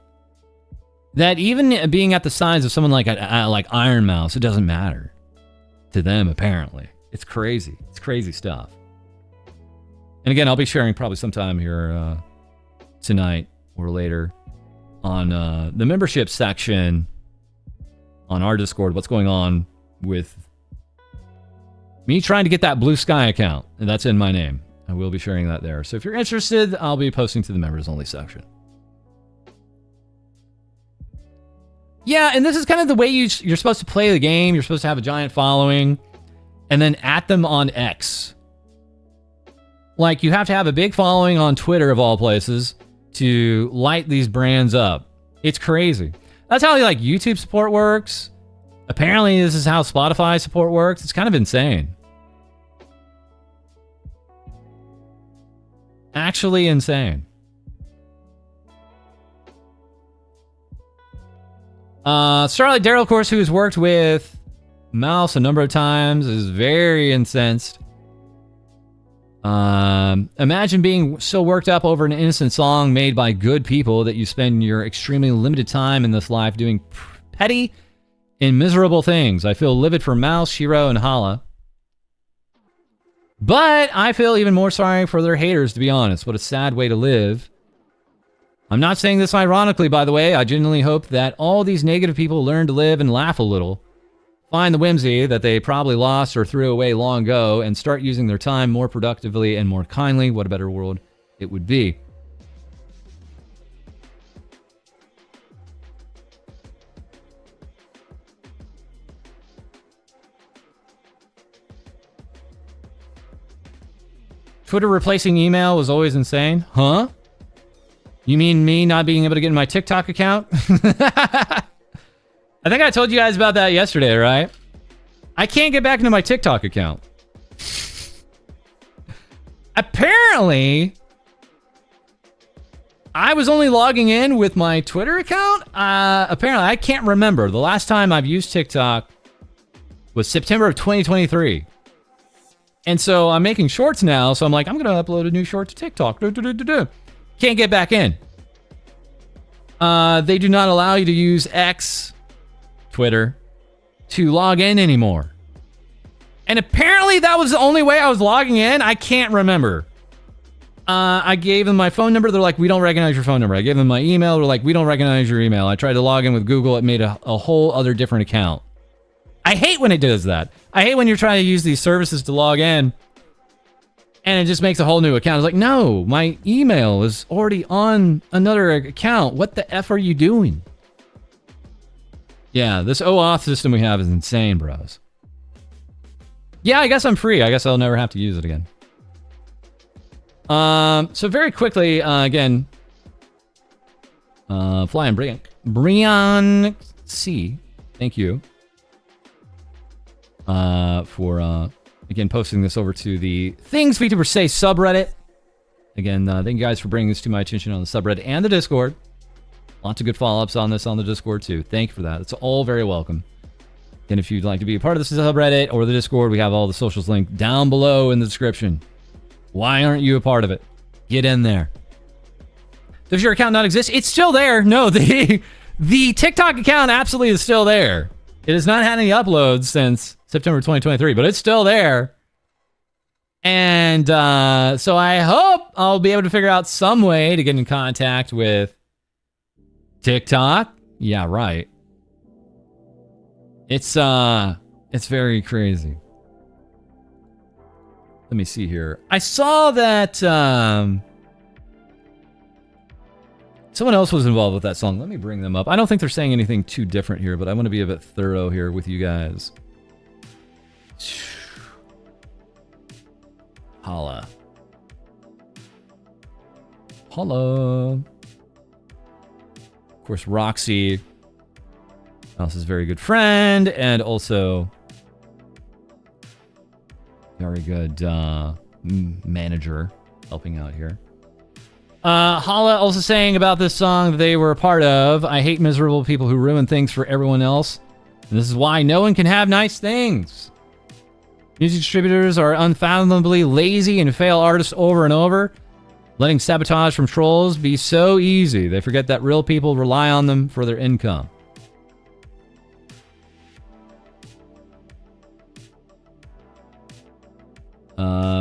that even being at the size of someone like ironmouse, it doesn't matter to them. Apparently, it's crazy. It's crazy stuff. And again, I'll be sharing probably sometime here tonight or later on the membership section on our Discord, what's going on with me trying to get that Blue Sky account, and that's in my name. I will be sharing that there. So if you're interested, I'll be posting to the members only section. Yeah, and this is kind of the way you're supposed to play the game. You're supposed to have a giant following and then at them on X. Like, you have to have a big following on Twitter, of all places, to light these brands up. It's crazy. That's how like YouTube support works. Apparently this is how Spotify support works. It's kind of insane. Actually insane. Starlight Daryl, of course, who has worked with Mouse a number of times, is very incensed. Imagine being so worked up over an innocent song made by good people that you spend your extremely limited time in this life doing petty and miserable things. I feel livid for Mouse, Shiro, and Hala. But I feel even more sorry for their haters, to be honest. What a sad way to live. I'm not saying this ironically, by the way. I genuinely hope that all these negative people learn to live and laugh a little, find the whimsy that they probably lost or threw away long ago, and start using their time more productively and more kindly. What a better world it would be. Twitter replacing email was always insane. Huh? You mean me not being able to get in my TikTok account? I think I told you guys about that yesterday, right? I can't get back into my TikTok account. Apparently, I was only logging in with my Twitter account. Apparently, I can't remember. The last time I've used TikTok was September of 2023. And so I'm making shorts now, so I'm like, I'm going to upload a new short to TikTok. Can't get back in. They do not allow you to use X, Twitter, to log in anymore. And apparently that was the only way I was logging in. I can't remember. I gave them my phone number. They're like, we don't recognize your phone number. I gave them my email. They're like, we don't recognize your email. I tried to log in with Google. It made a whole other different account. I hate when it does that. I hate when you're trying to use these services to log in and it just makes a whole new account. It's like, no, my email is already on another account. What the F are you doing? Yeah, this OAuth system we have is insane, bros. Yeah, I guess I'm free. I guess I'll never have to use it again. So very quickly, again, Flying Brian C, thank you. For again posting this over to the Things VTubers Say subreddit. Again, thank you guys for bringing this to my attention on the subreddit and the Discord. Lots of good follow-ups on this on the Discord too. Thank you for that. It's all very welcome. And if you'd like to be a part of this subreddit or the Discord, we have all the socials linked down below in the description. Why aren't you a part of it? Get in there. Does your account not exist? It's still there. No, the TikTok account absolutely is still there. It has not had any uploads since September 2023, but it's still there. And so I hope I'll be able to figure out some way to get in contact with TikTok. Yeah, right. It's very crazy. Let me see here. I saw that someone else was involved with that song. Let me bring them up. I don't think they're saying anything too different here, but I want to be a bit thorough here with you guys. Holla. Holla. Of course, Roxy, Mouse's very good friend, and also very good manager helping out here. Holla also saying about this song that they were a part of, I hate miserable people who ruin things for everyone else. And this is why no one can have nice things. Music distributors are unfathomably lazy and fail artists over and over, letting sabotage from trolls be so easy. They forget that real people rely on them for their income.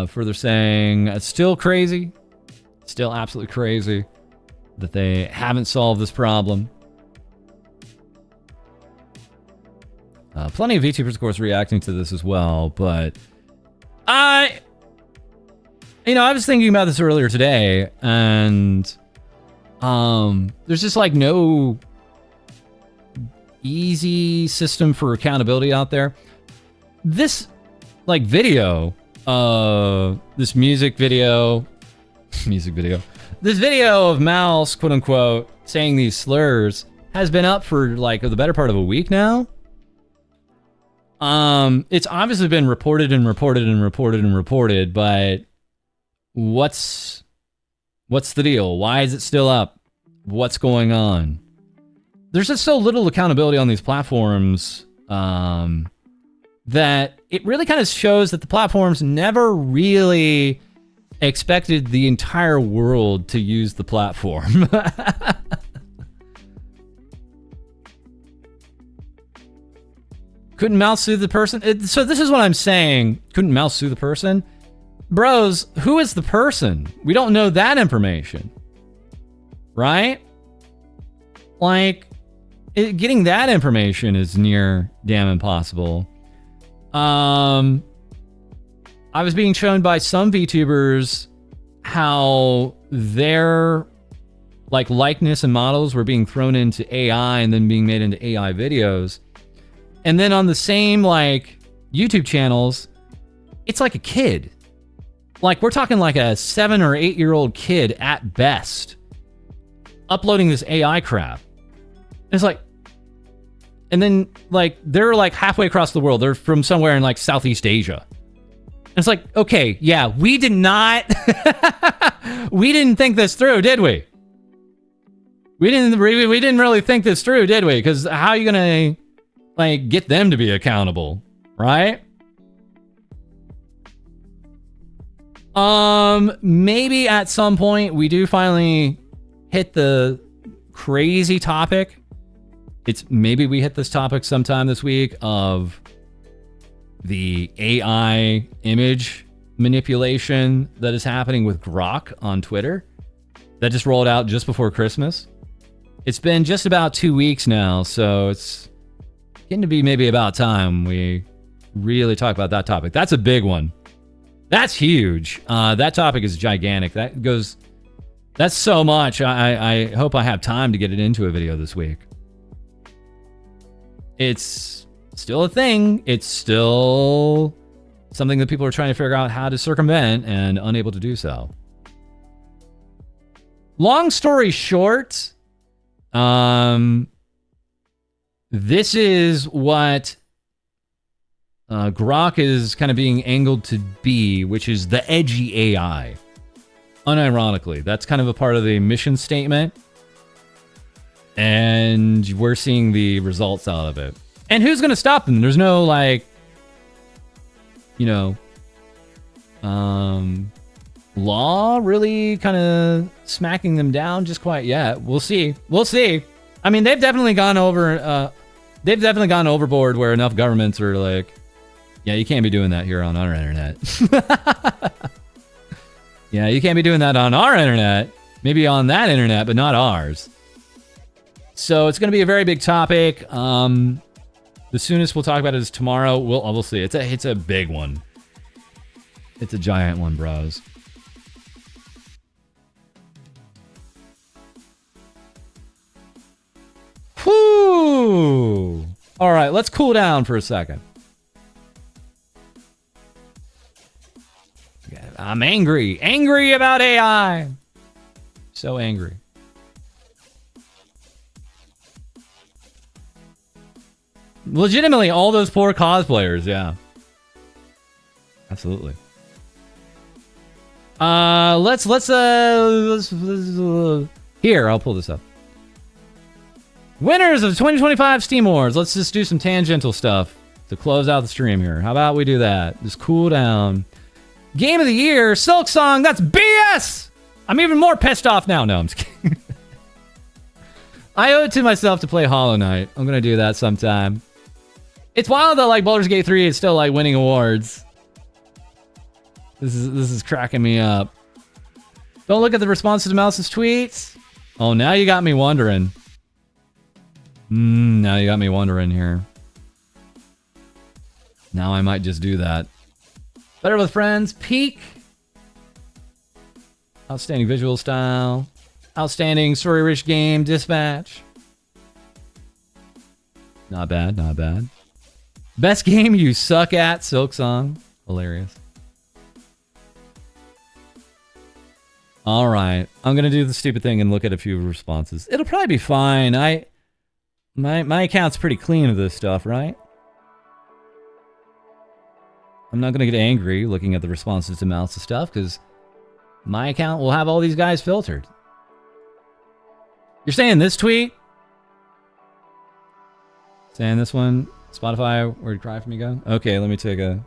Further saying, it's still crazy. Still absolutely crazy that they haven't solved this problem. Plenty of VTubers, of course, reacting to this as well, but I was thinking about this earlier today, and there's just like no easy system for accountability out there. This like video, this music video, this video of Mouse, quote unquote, saying these slurs has been up for like the better part of a week now. It's obviously been reported, but what's the deal? Why is it still up? What's going on? There's just so little accountability on these platforms, that it really kind of shows that the platforms never really expected the entire world to use the platform. Couldn't Mouse sue the person? So this is what I'm saying. Couldn't Mouse sue the person? bros, who is the person? We don't know that information, right? Like, getting that information is near damn impossible. I was being shown by some VTubers how their likeness and models were being thrown into AI and then being made into AI videos. And then on the same YouTube channels, it's like a kid. Like, we're talking like a 7 or 8 year old kid at best uploading this AI crap. And it's like, and then they're halfway across the world. They're from somewhere in Southeast Asia. And it's like, okay, yeah, we did not, we didn't think this through, did we? We didn't really think this through, did we? Because how are you gonna get them to be accountable, right? Maybe at some point we do finally hit the crazy topic. Maybe we hit this topic sometime this week of the AI image manipulation that is happening with Grok on Twitter that just rolled out just before Christmas. It's been just about 2 weeks now, so it's getting to be maybe about time we really talk about that topic. That's a big one. That's huge. That topic is gigantic. That's so much. I hope I have time to get it into a video this week. It's still a thing. It's still something that people are trying to figure out how to circumvent and unable to do so. Long story short, this is what Grok is kind of being angled to be, which is the edgy AI. Unironically, that's kind of a part of the mission statement. And we're seeing the results out of it. And who's going to stop them? There's no law really kind of smacking them down just quite yet. We'll see. We'll see. I mean, they've definitely gone overboard where enough governments are like, yeah, you can't be doing that here on our internet. Yeah, you can't be doing that on our internet. Maybe on that internet, but not ours. So it's going to be a very big topic. The soonest we'll talk about it is tomorrow. We'll see. It's a big one. It's a giant one, bros. Whew. All right, let's cool down for a second. I'm angry. Angry about AI. So angry. Legitimately, all those poor cosplayers, yeah. Absolutely. Let's here, I'll pull this up. Winners of 2025 Steam Awards. Let's just do some tangential stuff to close out the stream here. How about we do that? Just cool down. Game of the Year, Silk Song. That's BS! I'm even more pissed off now. No, I'm just kidding. I owe it to myself to play Hollow Knight. I'm gonna do that sometime. It's wild that Baldur's Gate 3 is still winning awards. This is cracking me up. Don't look at the responses to Mouse's tweets. Oh, now you got me wondering. Now you got me wondering here. Now I might just do that. Better with Friends, Peak. Outstanding visual style. Outstanding story-rich game, Dispatch. Not bad, not bad. Best game you suck at, Silk Song. Hilarious. All right, I'm gonna do the stupid thing and look at a few responses. It'll probably be fine. My account's pretty clean of this stuff, right? I'm not gonna get angry looking at the responses to Mouse's stuff because my account will have all these guys filtered. You're saying this tweet? Saying this one? Spotify, where'd Cry For Me go? Okay, let me take a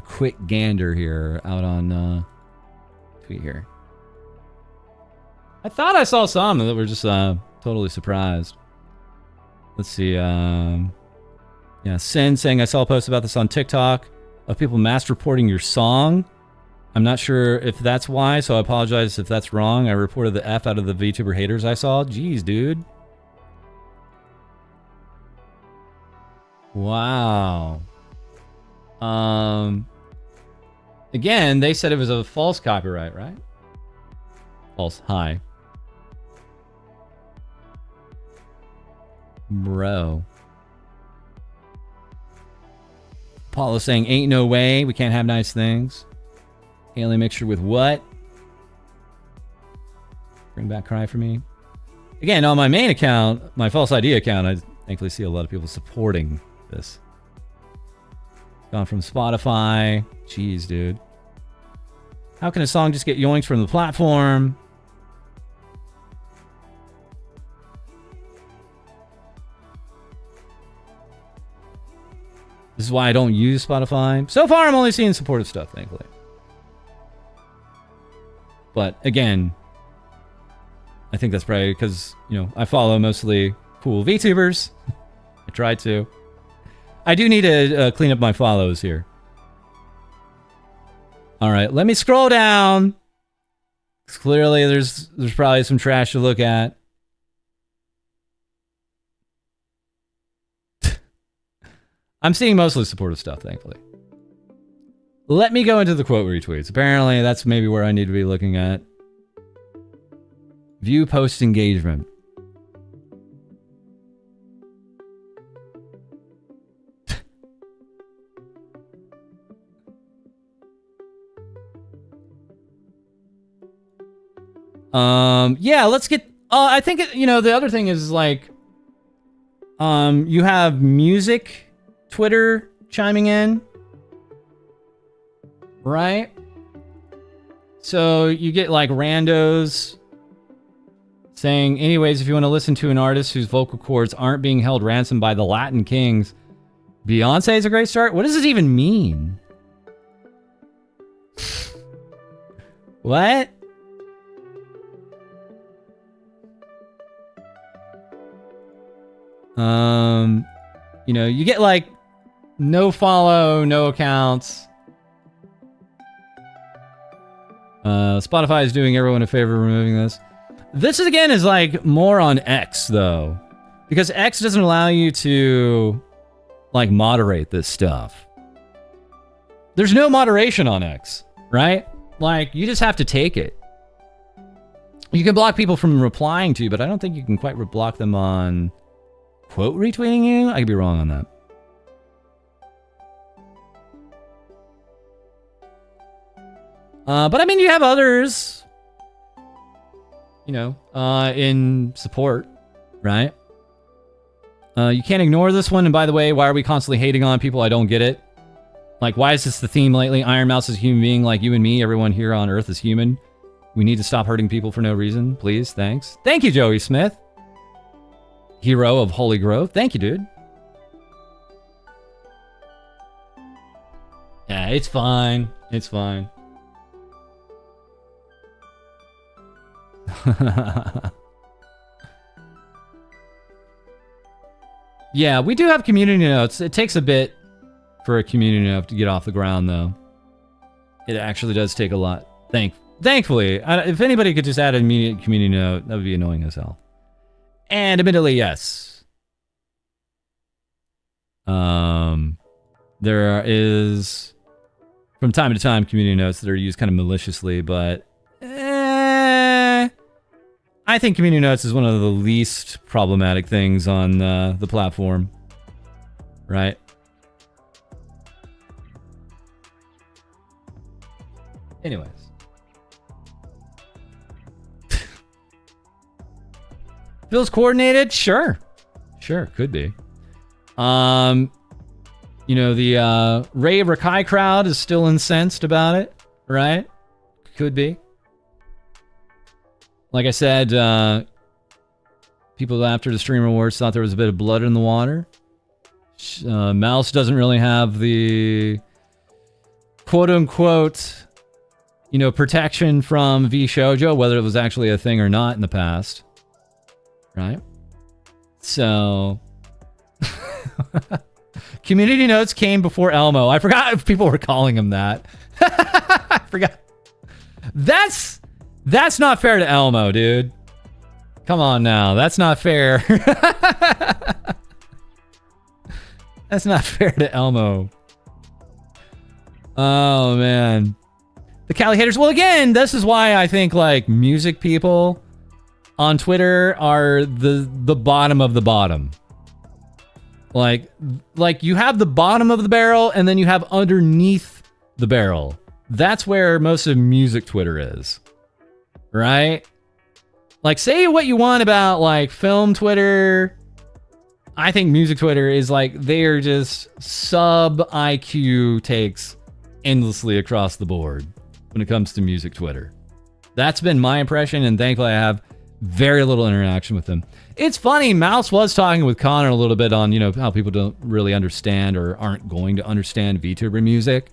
quick gander here out on tweet here. I thought I saw some that were just totally surprised. Let's see. Yeah, Sin saying I saw a post about this on TikTok. of people mass reporting your song. I'm not sure if that's why, so I apologize if that's wrong. I reported the F out of the VTuber haters I saw. Jeez, dude. Wow. Again, they said it was a false copyright, right? False. Hi. Bro. Paulo saying, ain't no way. We can't have nice things. Alien mixture with what? Bring back Cry for Me. Again, on my main account, my FalseEyeD account, I thankfully see a lot of people supporting this. Gone from Spotify. Jeez, dude. How can a song just get yoinked from the platform? This is why I don't use Spotify. So far, I'm only seeing supportive stuff, thankfully. But again, I think that's probably because, you know, I follow mostly cool VTubers. I try to. I do need to clean up my follows here. All right, let me scroll down. Clearly, there's probably some trash to look at. I'm seeing mostly supportive stuff, thankfully. Let me go into the quote retweets. Apparently, that's maybe where I need to be looking at. View post engagement. Yeah, let's get... I think, you know, the other thing is, like... you have music... Twitter chiming in, right? So you get like randos saying, anyways, if you want to listen to an artist whose vocal cords aren't being held ransom by the Latin kings, Beyonce is a great start. What does this even mean? What? You know, you get like no follow, no accounts. Spotify is doing everyone a favor removing this. This is, again, is like more on X though, because X doesn't allow you to like moderate this stuff. There's no moderation on X, right? Like you just have to take it. You can block people from replying to you, but I don't think you can quite block them on quote retweeting you. I could be wrong on that. But I mean, you have others, you know, in support, right? You can't ignore this one. And by the way, why are we constantly hating on people? I don't get it. Like, why is this the theme lately? ironmouse is a human being like you and me. Everyone here on Earth is human. We need to stop hurting people for no reason. Please, thanks. Thank you, Joey Smith. Hero of Holy Grove. Thank you, dude. Yeah, it's fine. It's fine. Yeah, we do have community notes. It takes a bit for a community note to get off the ground, though. It actually does take a lot. Thankfully, if anybody could just add an immediate community note, that would be annoying as hell. And admittedly, yes. There is, from time to time, community notes that are used kind of maliciously, but I think community notes is one of the least problematic things on the platform, right? Anyways. Feels coordinated? Sure. Sure, could be. You know, the Ray Rakai crowd is still incensed about it, right? Could be. Like I said, people after the Stream Awards thought there was a bit of blood in the water. Mouse doesn't really have the quote-unquote, you know, protection from V-Shoujo, whether it was actually a thing or not in the past. Right? So... Community notes came before Elmo. I forgot if people were calling him that. I forgot. That's not fair to Elmo, dude. Come on now. That's not fair. That's not fair to Elmo. Oh, man. The Cali haters. Well, again, this is why I think, like, music people on Twitter are the bottom of the bottom. Like you have the bottom of the barrel, and then you have underneath the barrel. That's where most of music Twitter is. Right? Like, say what you want about, like, film Twitter. I think music Twitter is, like, they're just sub-IQ takes endlessly across the board when it comes to music Twitter. That's been my impression, and thankfully I have very little interaction with them. It's funny, Mouse was talking with Connor a little bit on, you know, how people don't really understand or aren't going to understand VTuber music.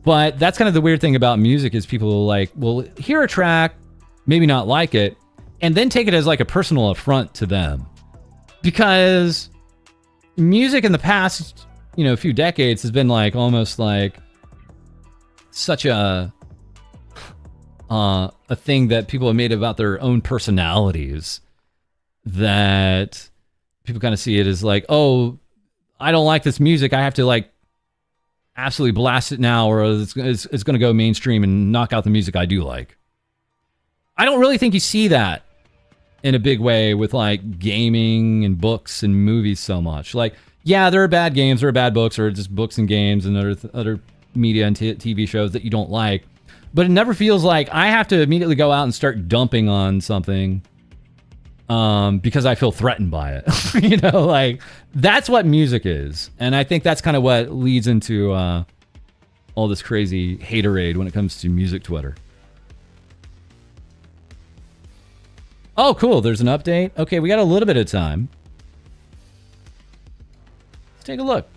But that's kind of the weird thing about music is people like will hear a track, maybe not like it, and then take it as like a personal affront to them. Because music in the past, you know, few decades has been like almost like such a thing that people have made about their own personalities that people kind of see it as like, oh, I don't like this music. I have to like absolutely blast it now, or it's going to go mainstream and knock out the music I do like. I don't really think you see that in a big way with like gaming and books and movies so much. Like, yeah, there are bad games, there are bad books, or just books and games and other media and TV shows that you don't like. But it never feels like I have to immediately go out and start dumping on something because I feel threatened by it. You know, like that's what music is. And I think that's kind of what leads into all this crazy haterade when it comes to music Twitter. Oh, cool. There's an update. Okay, we got a little bit of time. Let's take a look.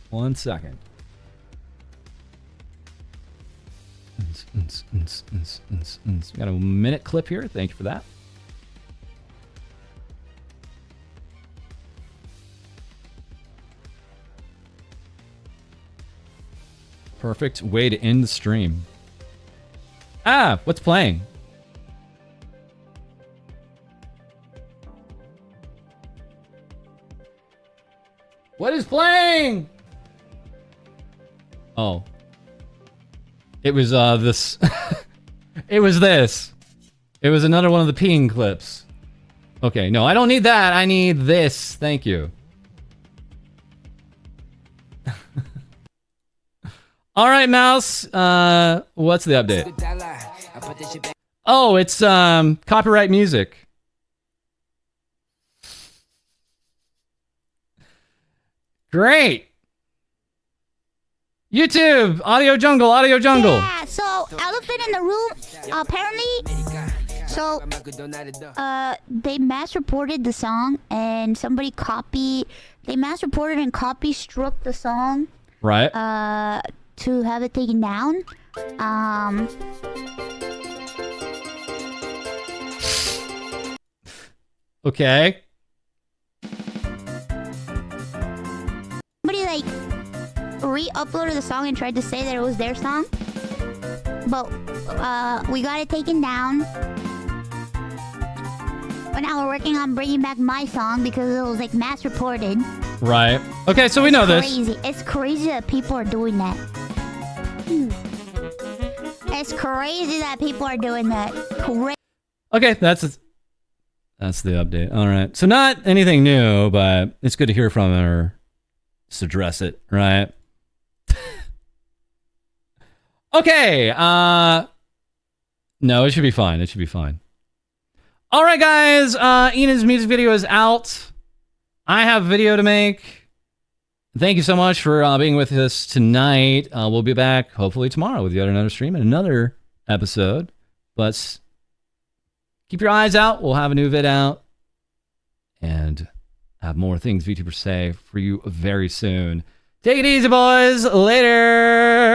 1 second. We got a minute clip here. Thank you for that. Perfect way to end the stream. Ah, what's playing? What is playing? Oh. It was this. It was this. It was another one of the peeing clips. Okay, no, I don't need that. I need this. Thank you. All right, Mouse. What's the update? Oh, it's copyright music. Great. YouTube, Audio Jungle, Audio Jungle. Yeah, so elephant in the room, apparently, so, they mass-reported the song, and somebody they mass-reported and copy-struck the song. Right. To have it taken down. Okay. Somebody, like, re-uploaded the song and tried to say that it was their song, but we got it taken down. But now we're working on bringing back my song because it was like mass reported. Right. Okay, so we know crazy. this. It's crazy that people are doing that. It's crazy that people are doing that. Okay, that's the update. All right. So not anything new, but it's good to hear from her. Just address it, right? Okay. No, it should be fine. It should be fine. All right, guys. Enid's music video is out. I have a video to make. Thank you so much for being with us tonight. We'll be back hopefully tomorrow with yet another stream and another episode. But keep your eyes out. We'll have a new vid out. And have more things VTubers say for you very soon. Take it easy, boys. Later.